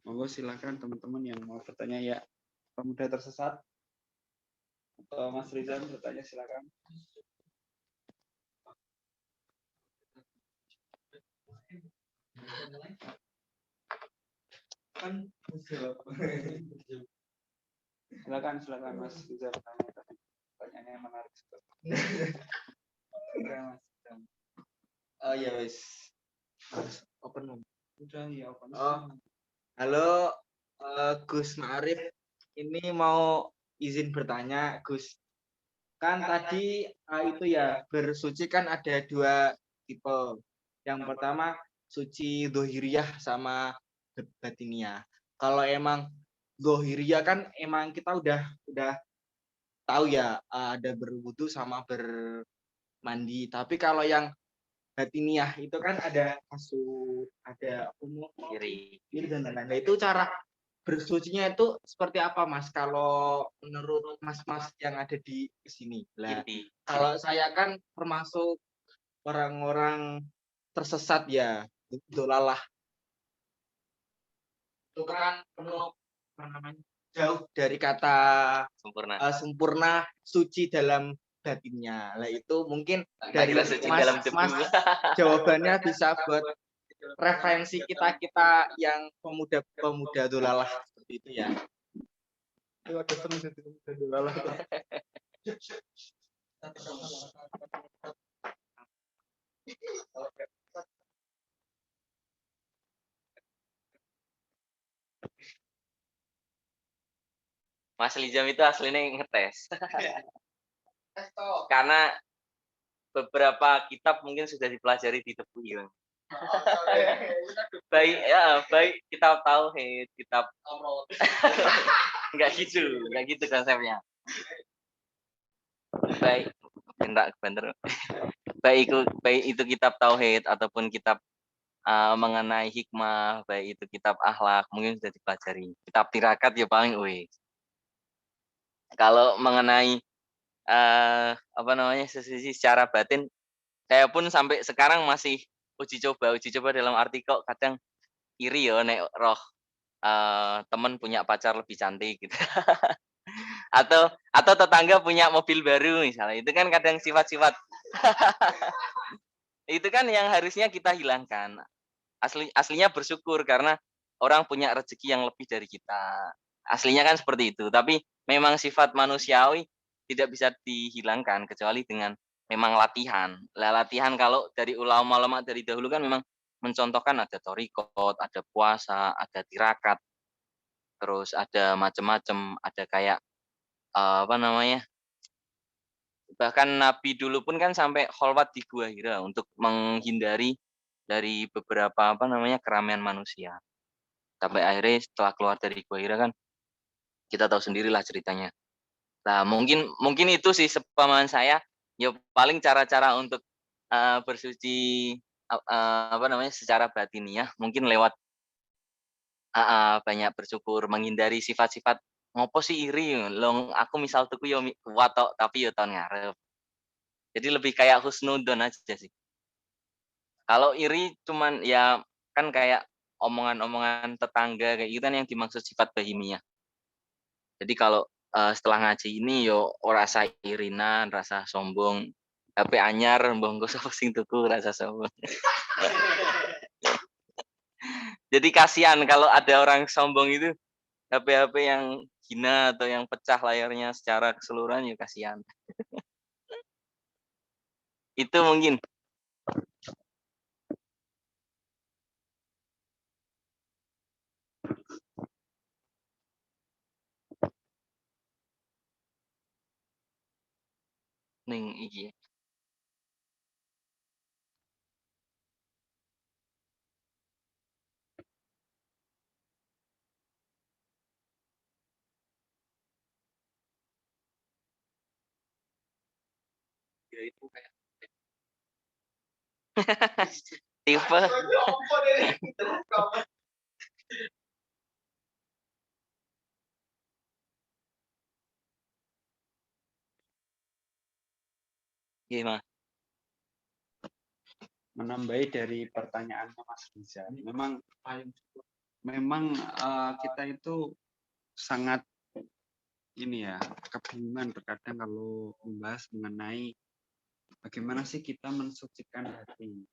Monggo silakan teman-teman yang mau bertanya ya. Pemuda tersesat atau Mas Rizal bertanya silakan. Silakan Mas Rizal bertanya. Pertanyaannya menarik sekali. Mas. Oh ya wis. Open room. Udah ya open. Oh. Halo Gus Ma'arif. Ini mau izin bertanya, Gus. Kan tadi itu ya bersuci kan ada dua tipe. Yang pertama suci dohiriyah sama batiniyah. Kalau emang dohiriyah kan emang kita udah tahu ya ada berwudu sama bermandi. Tapi kalau yang batiniyah itu kan ada kasut, ada Kiri. dan lain-lain. Nah, itu cara bersucinya itu seperti apa, Mas? Kalau menurut Mas-mas yang ada di sini. Lah, Kiri. kalau saya kan termasuk orang-orang tersesat ya, dolalah. Itu kan penuh apa namanya? Jauh dari kata Sempurna. sempurna, suci dalam batinnya. Lah itu mungkin dari Kira suci dalam debu. Mas jawabannya bisa buat referensi kita yang pemuda dolalah seperti itu ya. Ada teman jadi pemuda dolalah. Mas Lijam itu aslinya ngetes. Karena beberapa kitab mungkin sudah dipelajari di tebu ya. Baik kitab tauhid, kitab enggak gitu konsepnya. Baik bener. Baik itu kitab tauhid ataupun kitab mengenai hikmah, baik itu kitab akhlak mungkin sudah dipelajari. Kitab tirakat ya paling Kalau mengenai sisi secara batin, saya pun sampai sekarang masih uji coba dalam arti kok kadang iri ya nek roh temen punya pacar lebih cantik gitu. atau tetangga punya mobil baru misalnya. Itu kan kadang sifat-sifat itu kan yang harusnya kita hilangkan. Aslinya bersyukur karena orang punya rezeki yang lebih dari kita. Aslinya kan seperti itu, tapi memang sifat manusiawi tidak bisa dihilangkan kecuali dengan memang latihan. Latihan kalau dari ulama-ulama dari dahulu kan memang mencontohkan ada thariqat, ada puasa, ada tirakat, terus ada macam-macam, ada kayak bahkan Nabi dulu pun kan sampai kholwat di Gua Hira untuk menghindari dari beberapa keramaian manusia. Sampai akhirnya setelah keluar dari Gua Hira kan Kita tahu sendirilah ceritanya. Nah, mungkin itu sih sepemahaman saya. Ya paling cara-cara untuk bersuci apa namanya secara batiniah mungkin lewat banyak bersyukur, menghindari sifat-sifat ngopo sih iri long aku misal tuku yo kuat tok tapi yo tahun ngarep. Jadi lebih kayak husnudon aja sih. Kalau iri cuman ya kan kayak omongan-omongan tetangga kayak gitu kan yang dimaksud sifat bahimiyah. Jadi kalau setelah ngaji ini yo rasa irinan, rasa sombong. HP anyar mbah engko sapa sing tuku rasa sombong. Jadi kasihan kalau ada orang sombong itu HP-HP yang hina atau yang pecah layarnya secara keseluruhan ya kasihan. Itu mungkin. Ning iki. Ya itu kayak tipe gimana? Menambahi dari pertanyaannya Mas Rizal, memang kita itu sangat ini ya kebingungan terkadang kalau membahas mengenai bagaimana sih kita mensucikan hati.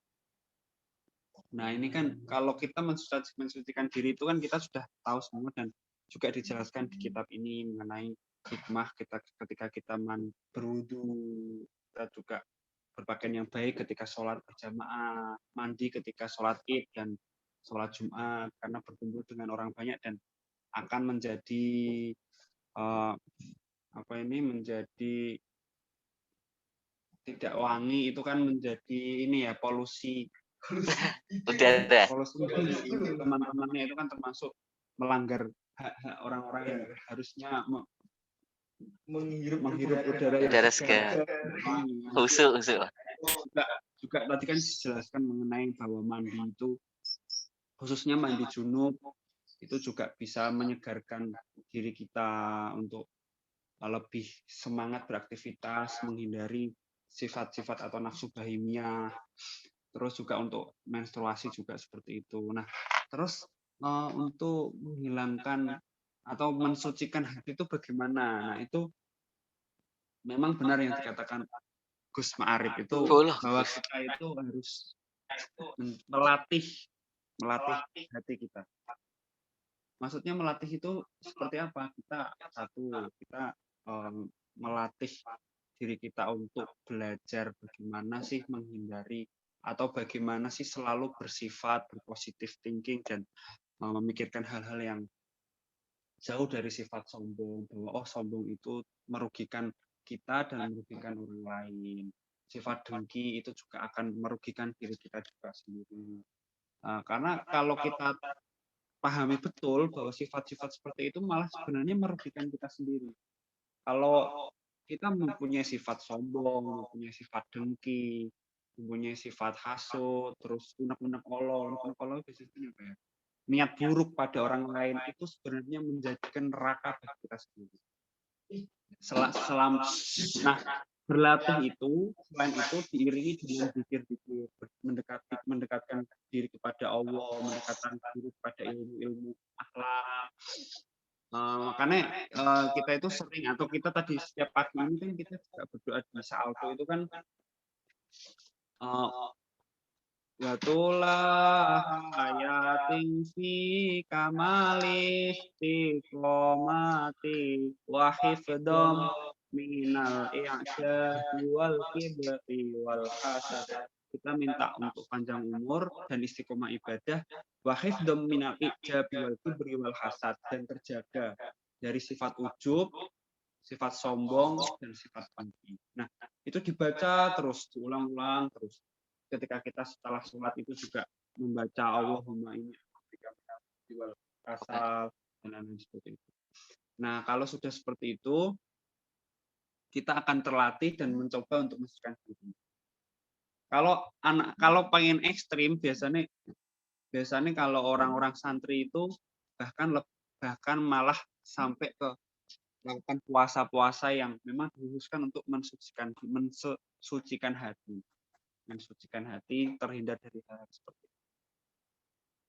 Nah ini kan kalau kita mensucikan diri itu kan kita sudah tahu semua dan juga dijelaskan di kitab ini mengenai hikmah kita ketika kita berwudu, kita juga berpakaian yang baik ketika sholat berjamaah, mandi ketika sholat id dan sholat Jumat karena berkumpul dengan orang banyak dan akan menjadi menjadi tidak wangi itu kan menjadi ini ya polusi Udah ada. teman-temannya itu kan termasuk melanggar hak-hak orang-orang yang harusnya menghirup udara yang Udara segar. Usul. Juga tadi kan dijelaskan mengenai bahwa mandi itu khususnya mandi junub itu juga bisa menyegarkan diri kita untuk lebih semangat beraktivitas, menghindari sifat-sifat atau nafsu bahimiyah. Terus juga untuk menstruasi juga seperti itu. Nah, terus untuk menghilangkan atau mensucikan hati itu bagaimana? Nah, itu memang benar yang dikatakan Gus Ma'arif itu bahwa kita itu harus melatih hati kita. Maksudnya melatih itu seperti apa? Kita melatih diri kita untuk belajar bagaimana sih menghindari atau bagaimana sih selalu bersifat berpositif thinking dan memikirkan hal-hal yang jauh dari sifat sombong bahwa sombong itu merugikan kita dan merugikan orang lain. Sifat dengki itu juga akan merugikan diri kita juga sendiri. Karena kalau kita pahami betul bahwa sifat-sifat seperti itu malah sebenarnya merugikan kita sendiri. Kalau kita mempunyai sifat sombong, mempunyai sifat dengki, mempunyai sifat hasut, terus unek-unek olok biasanya apa ya? Niat buruk pada orang lain itu sebenarnya menjadikan neraka bagi kita sendiri. Nah, berlatih itu selain itu diiringi dengan zikir-zikir, mendekatkan diri kepada Allah, mendekatkan diri kepada ilmu-ilmu akhlak. Makanya kita itu sering atau kita tadi setiap pagi ini kan kita juga berdoa di Sa'alto itu kan Watulah ayatin fi kamali istiqomati wa hifdham minal i'jaz wal kibri wal hasad. Kita minta untuk panjang umur dan istiqomah ibadah wa hifdham minal i'jaz wal kibri wal hasad dan terjaga dari sifat ujub, sifat sombong dan sifat dengki. Nah, itu dibaca terus, diulang-ulang terus. Ketika kita setelah sholat itu juga membaca Allahumma inni a'udzubika minal asal dan lain seperti itu. Nah, kalau sudah seperti itu, kita akan terlatih dan mencoba untuk mensucikan diri. Kalau pengen ekstrim, biasanya kalau orang-orang santri itu bahkan malah sampai ke melakukan puasa-puasa yang memang dikhususkan untuk mensucikan hati, terhindar dari hal seperti itu.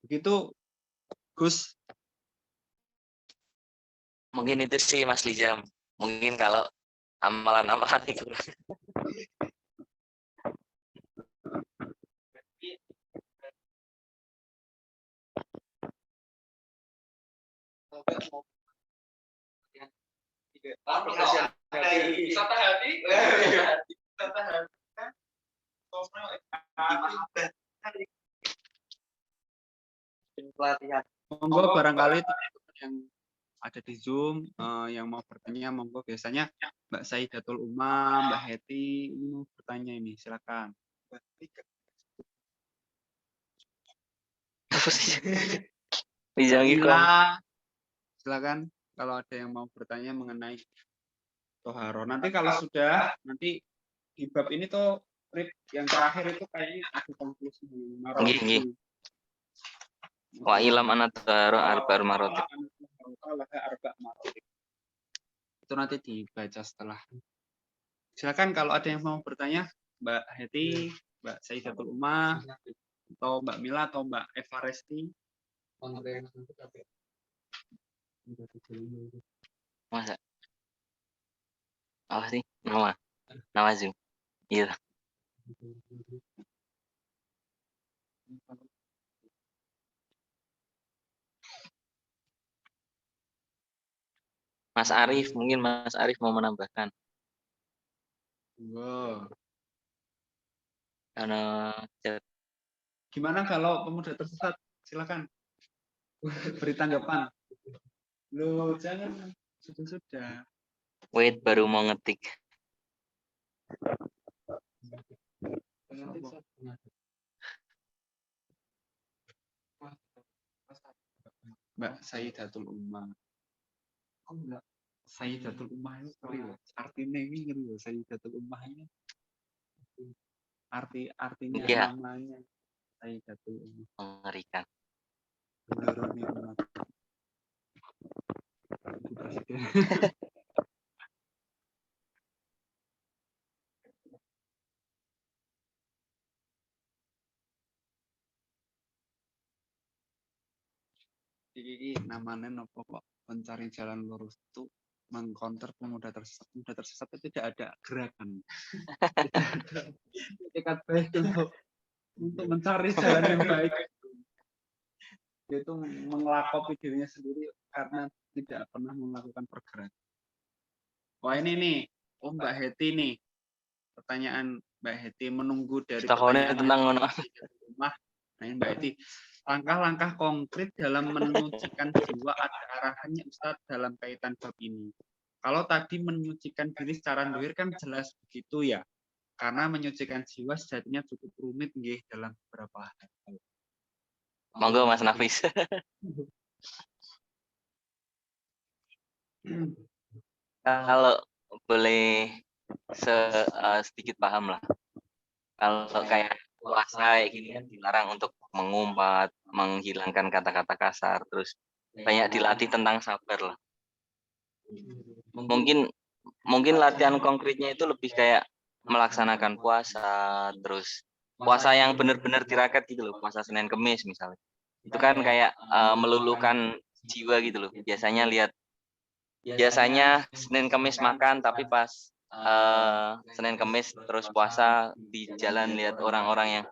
Begitu, Gus. Mungkin itu sih Mas Lijam. Mungkin kalau amalan-amalan itu. Pelatihan. Monggo barangkali teman-teman yang ada di Zoom yang mau bertanya, monggo. Biasanya Mbak Saidatul Umam, Mbak Heti ini mau bertanya ini, silakan. Lijam Ikom. Mila, silakan kalau ada yang mau bertanya mengenai Toharo. Nanti kalau sudah, nanti di bab ini tuh yang terakhir itu kayaknya ada konklusi Nggih. Wa ilam anataro arba'ar marotib. Itu nanti dibaca setelah. Silakan kalau ada yang mau bertanya, Mbak Heti, Mbak Saidatul Umah, atau Mbak Mila, atau Mbak Eva Resti. Masa? Apa sih? Nama Zoom. Iya. Mas Arif, mungkin Mas Arif mau menambahkan. Wow. Karena Gimana kalau pemuda tersesat? Silakan beri tanggapan. Loh, jangan sudah. wait baru mau ngetik. Mbak Saidatul Umah. Oh enggak. Saidatul Umah itu artinya ini ngeri loh, Saidatul Umah ini. Artinya Iya. namanya Saidatul Umah. Mengerikan. Beneran umat. Ibu Presiden. Ini namanya nopo kok mencari jalan lurus itu mengcounter pemuda tersesat. Pemuda tersesat itu tidak ada gerakan. Tidak ada tekad baik untuk mencari jalan yang baik. Dia itu mengelakopi dirinya sendiri karena tidak pernah melakukan pergerakan. Wah ini nih, Mbak Heti nih. Pertanyaan Mbak Heti menunggu dari Takutnya tentang rumah. Nah, Mbak Heti, langkah-langkah konkret dalam menyucikan jiwa ada arahannya Ustadz dalam kaitan bab ini. Kalau tadi menyucikan diri secara dohir kan jelas begitu ya. Karena menyucikan jiwa sejatinya cukup rumit nggih dalam beberapa hal. Monggo Mas Nafis. Kalau boleh sedikit paham lah. Kalau kayak puasa kayak gini kan dilarang untuk mengumpat, menghilangkan kata-kata kasar, terus banyak dilatih tentang sabar lah. Mungkin latihan konkretnya itu lebih kayak melaksanakan puasa, terus puasa yang benar-benar tirakat gitu loh, puasa Senin Kemis misalnya. Itu kan kayak meluluhkan jiwa gitu loh. Biasanya Senin Kemis makan, tapi pas Senin Kemis terus puasa di jalan lihat orang-orang yang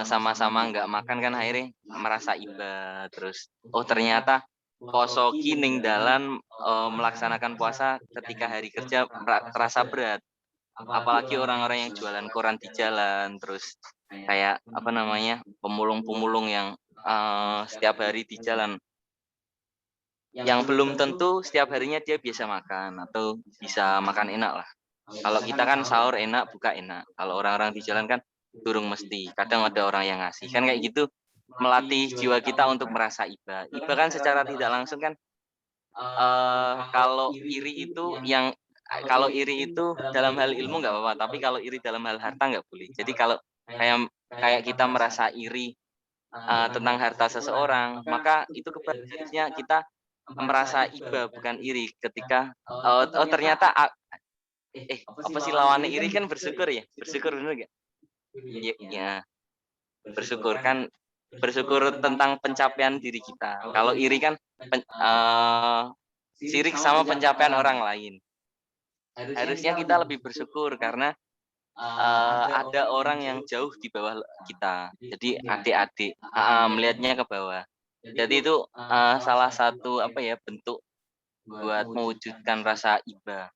sama-sama nggak makan kan akhirnya merasa iba. Terus ternyata poso kining dalan melaksanakan puasa ketika hari kerja terasa berat. Apalagi orang-orang yang jualan koran di jalan, terus kayak pemulung-pemulung yang setiap hari di jalan, yang belum tentu setiap harinya dia bisa makan atau bisa makan enak lah. Kalau kita kan sahur enak, buka enak. Kalau orang-orang di jalan kan durung mesti. Kadang ada orang yang ngasih. Kan kayak gitu melatih jiwa kita untuk merasa iba. Iba kan secara tidak langsung kan kalau iri itu kalau iri itu dalam hal ilmu nggak apa-apa, tapi kalau iri dalam hal harta nggak boleh. Jadi kalau kayak kayak kita merasa iri tentang harta seseorang, maka itu kebaliknya kita merasa iba bukan iri ketika ternyata apa sih lawannya iri kan bersyukur ya? Bersyukur bener nggak? Ya, ya, bersyukur kan bersyukur tentang pencapaian diri kita. Kalau iri kan sirik sama pencapaian orang lain. Harusnya kita lebih bersyukur karena ada orang yang jauh di bawah kita. Jadi adik-adik melihatnya ke bawah. Jadi itu salah satu apa ya bentuk buat mewujudkan rasa iba.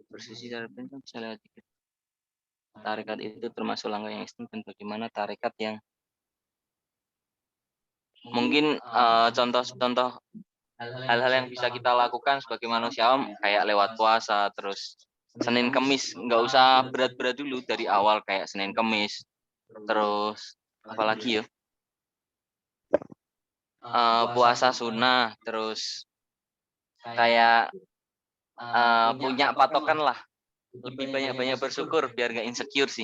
Bersisi dari kan bisa lewat dikit. Tarekat itu termasuk langkah yang ekstrem dan bagaimana tarekat yang mungkin contoh-contoh hal-hal yang bisa kita lakukan sebagai manusia kayak lewat puasa terus Senin Kemis nggak usah berat-berat dulu dari awal kayak Senin Kemis terus apalagi ya puasa sunnah terus kayak punya patokan lah lebih banyak-banyak bersyukur biar nggak insecure sih.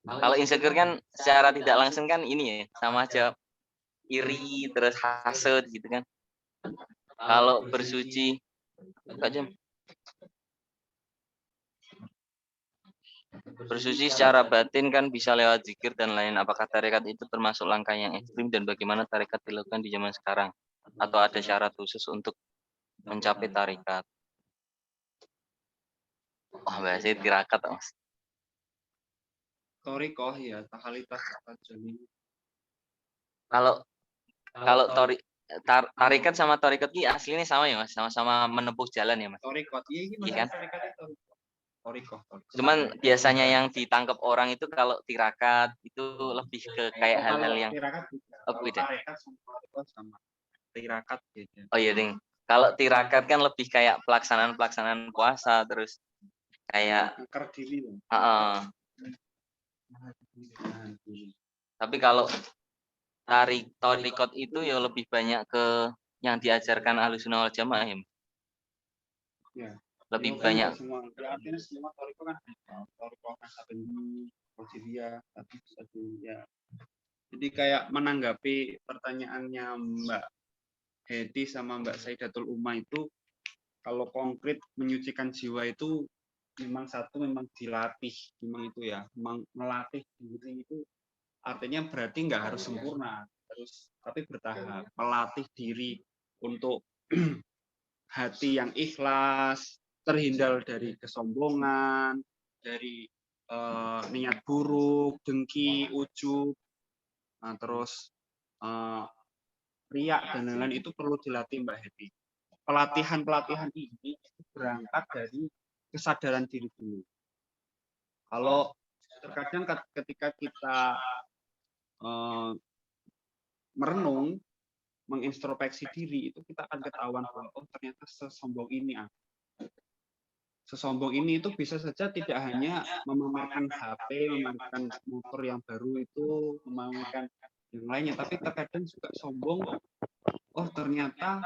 Kalau insecure kan secara tidak langsung kan ini ya sama aja iri terus hasut gitu kan. Kalau bersuci aja bersuci secara batin kan bisa lewat zikir dan lain. Apakah tarekat itu termasuk langkah yang ekstrim dan bagaimana tarekat dilakukan di zaman sekarang? Atau ada syarat khusus untuk mencapai tarekat? Oh, bahasa tirakat mas. Torikoh ya, tahalitas tajani. Kalau tarekat sama tarekat ini aslinya sama ya mas, sama-sama menempuh jalan ya mas. Torikot, iya ini Iya kan? tarekat itu. Torikoh. Cuman biasanya yang ditangkap orang itu kalau tirakat itu lebih ke kayak hal-hal yang tirakat juga. beda. Tarekat sama torikoh sama. Tirakat beda. Oh iya ding. Kalau tirakat kan lebih kayak pelaksanaan puasa terus kayak Angker diri. Tapi kalau tarikot itu ya lebih banyak ke yang diajarkan Ahlussunnah wal Jamaah ya. Ya. Lebih Kan banyak. semua, ya, artinya semua torikoh kan torikoh Nasabendi, Qadiriyah, ya. Jadi kayak menanggapi pertanyaannya Mbak Hedi sama Mbak Saidatul Umma itu, kalau konkret menyucikan jiwa itu memang dilatih, memang itu ya, memang melatih diri itu artinya berarti nggak harus sempurna, tapi bertahap, melatih diri untuk hati yang ikhlas, terhindar dari kesombongan, dari niat buruk, dengki, ujub, nah, terus riak dan lain-lain itu perlu dilatih Mbak Hedi. Pelatihan ini itu berangkat dari kesadaran diri dulu. Kalau terkadang ketika kita merenung, mengintrospeksi diri, itu kita akan ketahuan bahwa oh ternyata sesombong ini aku. Sesombong ini itu bisa saja tidak hanya memamerkan HP, memamerkan motor yang baru itu, memamerkan yang lainnya, tapi terkadang juga sombong. Oh ternyata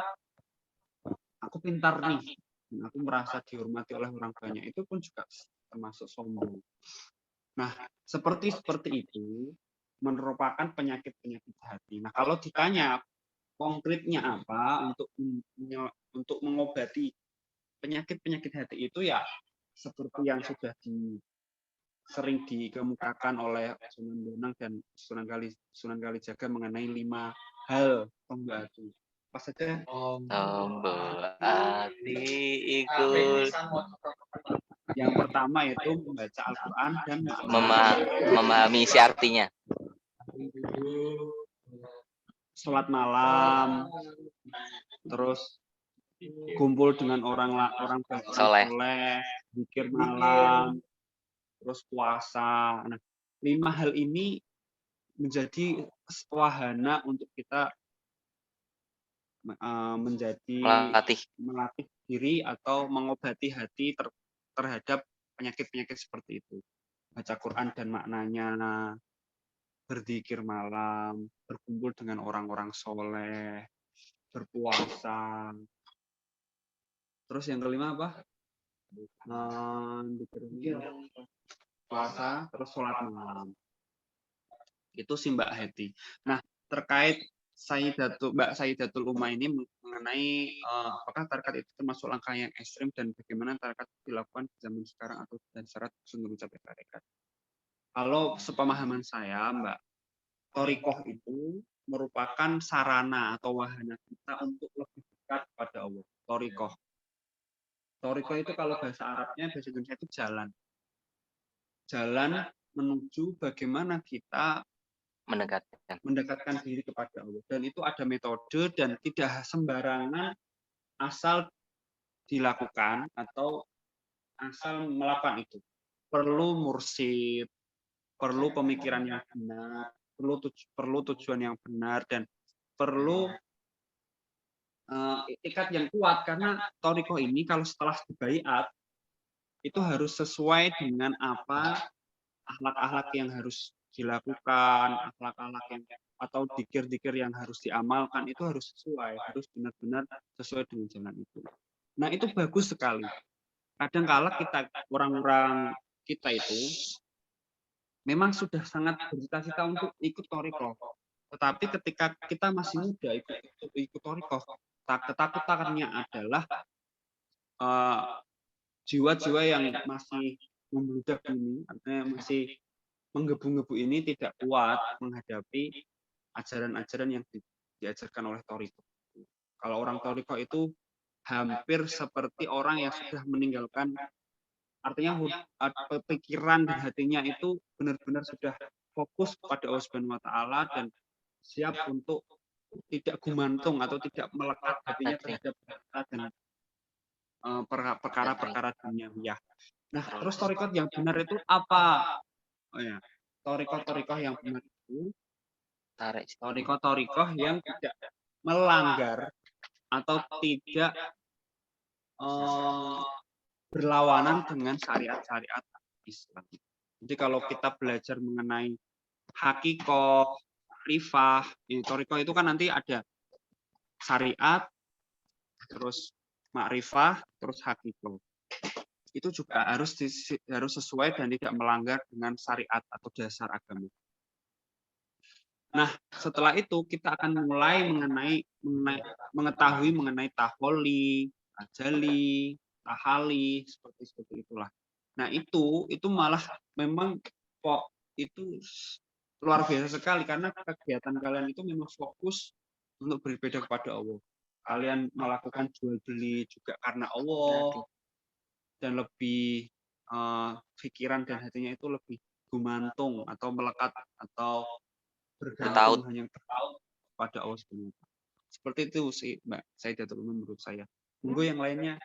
aku pintar nih, dan aku merasa dihormati oleh orang banyak, itu pun juga termasuk sombong. Nah, seperti itu merupakan penyakit-penyakit hati. Nah, kalau ditanya konkretnya apa untuk mengobati penyakit-penyakit hati itu ya seperti yang sudah sering dikemukakan oleh Sunan Bonang dan Sunan Kalijaga mengenai 5 hal pembatu. Apa saja? Hati ikut. Yang pertama itu membaca Al-Quran dan memahami isi artinya. Sholat malam, terus kumpul dengan orang soleh, zikir malam, terus puasa. Nah, 5 hal ini menjadi wahana untuk kita melatih diri atau mengobati hati terhadap penyakit-penyakit seperti itu. Baca Quran dan maknanya, berzikir malam, berkumpul dengan orang-orang soleh, berpuasa, Terus yang kelima apa? Puasa, terus sholat malam. Itu sih Mbak Heti. Nah, terkait Mbak Sayyidatul Ummah ini mengenai apakah tarekat itu termasuk langkah yang ekstrim dan bagaimana tarekat dilakukan di zaman sekarang atau dan syarat untuk mencapai tarekat. Kalau sepemahaman saya, Mbak, thoriqoh itu merupakan sarana atau wahana kita untuk lebih dekat pada Allah. Thoriqoh. Thoriqoh itu kalau bahasa Arabnya, bahasa Indonesia itu jalan. Jalan menuju bagaimana kita mendekatkan diri kepada Allah. Dan itu ada metode dan tidak sembarangan asal dilakukan atau asal melakukan itu. Perlu mursyid, perlu pemikiran yang benar, perlu tujuan yang benar, dan perlu ikat yang kuat, karena thoriqoh ini kalau setelah dibaiat itu harus sesuai dengan apa akhlak-akhlak yang harus dilakukan, akhlak-akhlak yang atau dikir-dikir yang harus diamalkan itu harus sesuai, harus benar-benar sesuai dengan jalan itu. Nah, itu bagus sekali. Kadang-kala kita orang-orang kita itu memang sudah sangat bercita-cita untuk ikut thoriqoh. Tetapi ketika kita masih muda ikut thoriqoh, ketakutannya adalah jiwa-jiwa yang masih membludak ini, artinya masih menggebu-gebu ini tidak kuat menghadapi ajaran-ajaran yang diajarkan oleh thoriqoh. Kalau orang thoriqoh itu hampir seperti orang yang sudah meninggalkan, artinya pikiran dan hatinya itu benar-benar sudah fokus pada Allah Subhanahu wa taala dan siap untuk tidak gumantung atau tidak melekat hatinya terhadap harta dan perkara-perkara duniawiah. Nah, terus thoriqoh yang benar itu apa? Oh ya, thoriqoh yang benar itu thoriqoh yang tidak melanggar atau tidak berlawanan dengan syariat-syariat Islam. Jadi kalau kita belajar mengenai hakikoh, rifah, thoriqoh itu kan nanti ada syariat, terus makrifah, terus hakikoh. Itu juga harus sesuai dan tidak melanggar dengan syariat atau dasar agama. Nah, setelah itu kita akan mulai mengetahui mengenai taholi, ajali, tahali, seperti itulah. Nah, itu malah memang kok itu luar biasa sekali karena kegiatan kalian itu memang fokus untuk beribadah kepada Allah. Kalian melakukan jual beli juga karena Allah dan lebih pikiran dan hatinya itu lebih gumantung atau melekat atau bergantung hanya pada Allah Subhanahu wa taala. Seperti itu sih Mbak Sayyidatul Ummah menurut saya. Tunggu yang lainnya.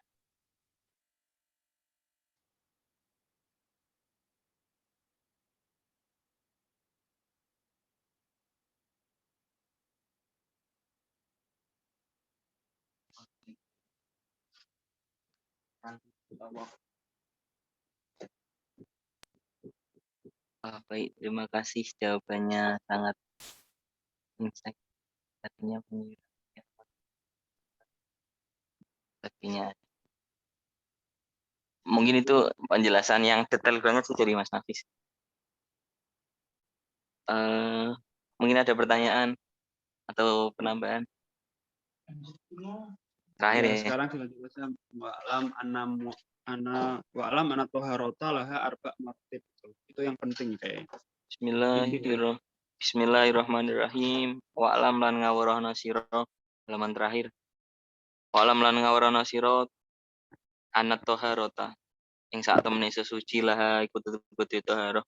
Baik, terima kasih jawabannya sangat insight. Artinya mungkin itu penjelasan yang detail banget sih dari Mas Nafis. Mungkin ada pertanyaan atau penambahan terakhir ya. Sekarang sudah jelaskan wa'alam ana toharota laha arba martib. Itu yang penting kayaknya. Bismillahirrahmanirrahim. Wa'alam lan ngawurana sira, halaman terakhir. Wa'alam lan ngawurana sira anat toharota ing sak temene sesuci laha iku tetep toharoh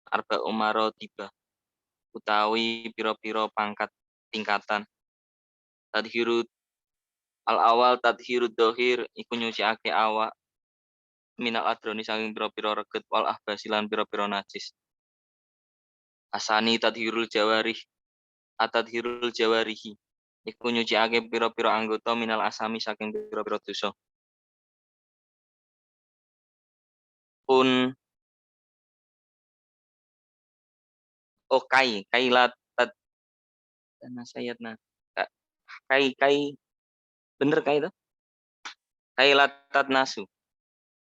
arba umaro tiba utawi pira-pira pangkat tingkatan. Tadhirut al-awal tadhirud dohir iku nyuciake awak minal adroni saking pira-pira reget wal ahbasilan pira-pira najis. Asani tadhirul jawarihi iku nyuciake pira-pira anggota minal asami saking pira-pira dosa. Pun kailat dana sayatna kai bener kai itu Kailatat nasu.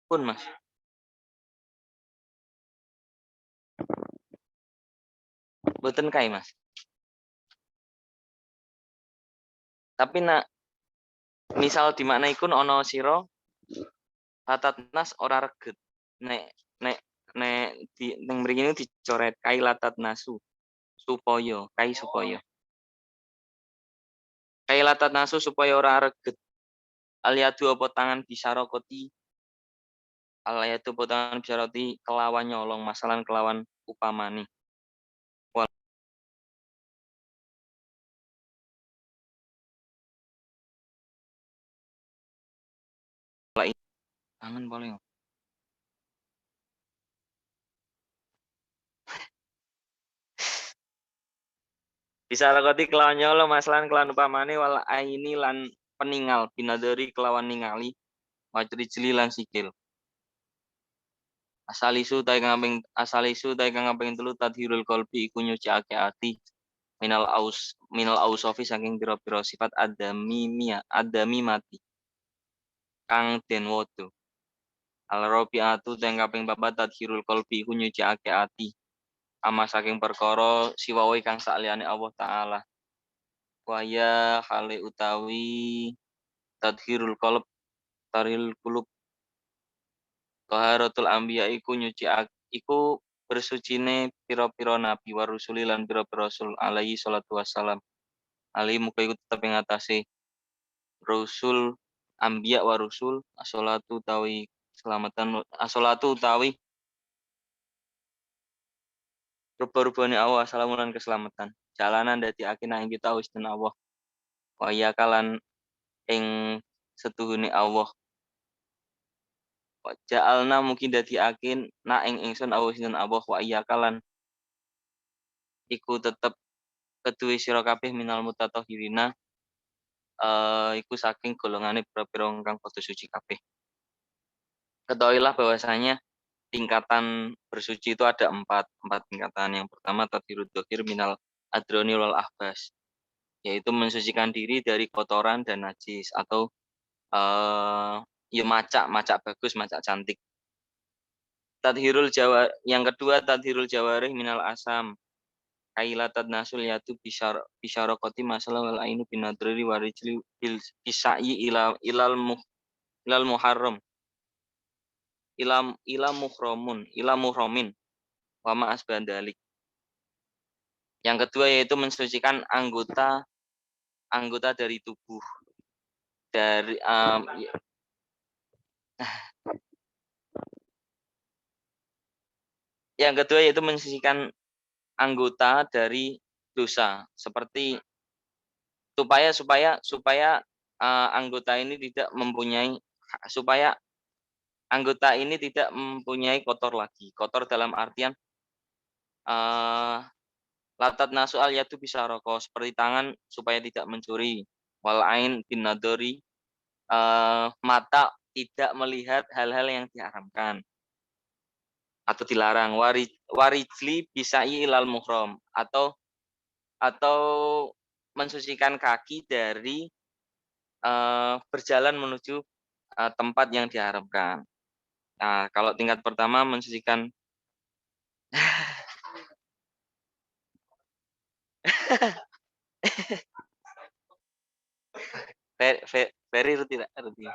Pun Mas. Boten kai Mas. Tapi nak misal di makna ikun ono sira latat nas ora reget. Nek nek nek di ning mriki niku dicoret kailatat nasu. Supaya, kai supaya. Kailatat nasu supaya ora reget. Aliadu apa tangan bisa rokoti. Aliadu apa tangan bisa roti kelawan nyolong masalan kelawan upamane. Tangan paling. Bisa rokoti kelawan nyolong masalan kelawan upamane wal aini lan peninggal binadari kelawan ningali wajri jeli lan sikil. Asalisu ta kang kaping telu tadhirul qalbi iku nyucikake ati minal ausofi saking pira-pira sifat adami mati kang den wodo. Al rabi'atu teng kaping papat tadhirul qalbi iku nyucikake ati ama saking perkara siwawe kang sakliyane Allah taala. Waya hale utawi tadhirul qalb taril kulub taharatul anbiya iku bersucine pira-pira nabi wa rusuli lan pira-pira rasul alaihi salatu wassalam. Ali muka iku tetep ing atase rasul anbiya wa rusul as-salatu utawi keselamatan as-salatu utawi rupa-rupane Allah assalamu lan keselamatan. Jalanan dadi akin ing kita wis Allah. Wa ya kalan ing setuhune Allah. Wa ja'alna mungkin dadi akin na ing ingsun Allah wa iya kalan iku tetep keduwe sira kabeh minal mutatahhirina iku saking golongane pira-pira ingkang padha suci kabeh. Ketahuilah bahwasanya tingkatan bersuci itu ada empat tingkatan. Yang pertama tadhirud dzahir minal adroni wal ahbas, yaitu mensucikan diri dari kotoran dan najis atau ya macak bagus, macak cantik. Yang kedua tadhirul jawarih minal asam. Kailatat nasul yaitu bisyarokoti masalah wal ainu binadriri warijli bisa'i ilal muharram ila muhramin wa ma asbandalik. Yang kedua yaitu mensucikan anggota dari tubuh dari yang kedua yaitu mensucikan anggota dari dosa seperti supaya anggota ini tidak mempunyai kotor lagi. Kotor dalam artian latat nasu al yadu bisa rokok seperti tangan supaya tidak mencuri. Wal ain bin nadori mata tidak melihat hal-hal yang diharamkan atau dilarang. Warijli bisa ilal muhram atau mensucikan kaki dari berjalan menuju tempat yang diharamkan. Nah, kalau tingkat pertama mensucikan very tidak rutin.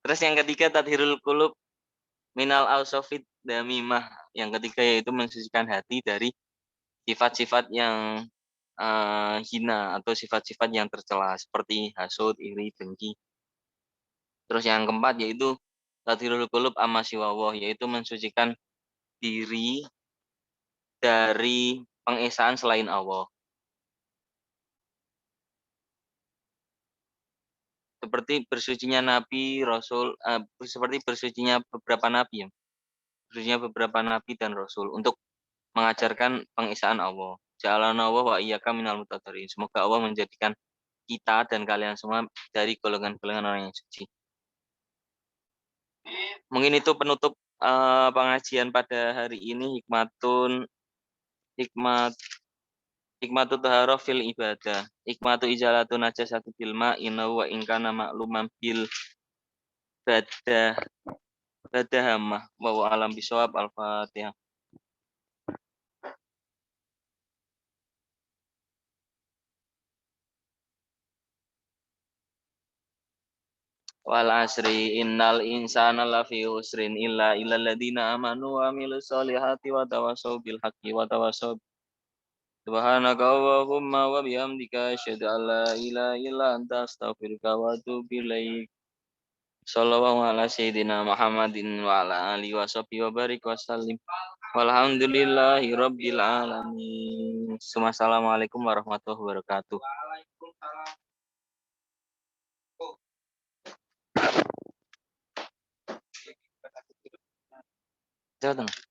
Terus yang ketiga tadhirul qulub minal ausofid damimah. Yang ketiga yaitu mensucikan hati dari sifat-sifat yang hina atau sifat-sifat yang tercela seperti hasud, iri, dengki. Terus yang keempat yaitu tadhirul qulub amma siwawah, yaitu mensucikan diri dari pengesaan selain Allah. Seperti bersucinya Nabi, Rasul, seperti bersucinya beberapa Nabi ya. Bersucinya beberapa Nabi dan Rasul untuk mengajarkan pengesaan Allah. Ja'alana Allah wa iyyaka minal mutatahhirin. Semoga Allah menjadikan kita dan kalian semua dari golongan-golongan orang yang suci. Mungkin itu penutup pengajian pada hari ini. Hikmat Hikmatu tahara fil ibadah. Hikmatu ijalatu najasati bil ma'ina wa in kana ma'luman bil badah badahamah wa alam bisawab al-Fatihah. Wal asri innal insana lafi usrin illa illal ladzina amanu wa amilus solihati wa tawassaw bil haqqi wa tawassaw subhanaka Allahumma wa bihamdika asyhadu an la ilaha illa anta astaghfiruka wa atubu ilaik. Sallallahu ala sayyidina Muhammadin wa ala alihi wa sahbihi wa barik wa sallim. Walhamdulillahi rabbil alamin. Assalamualaikum warahmatullahi wabarakatuh. Waalaikumsalam. Jatuh.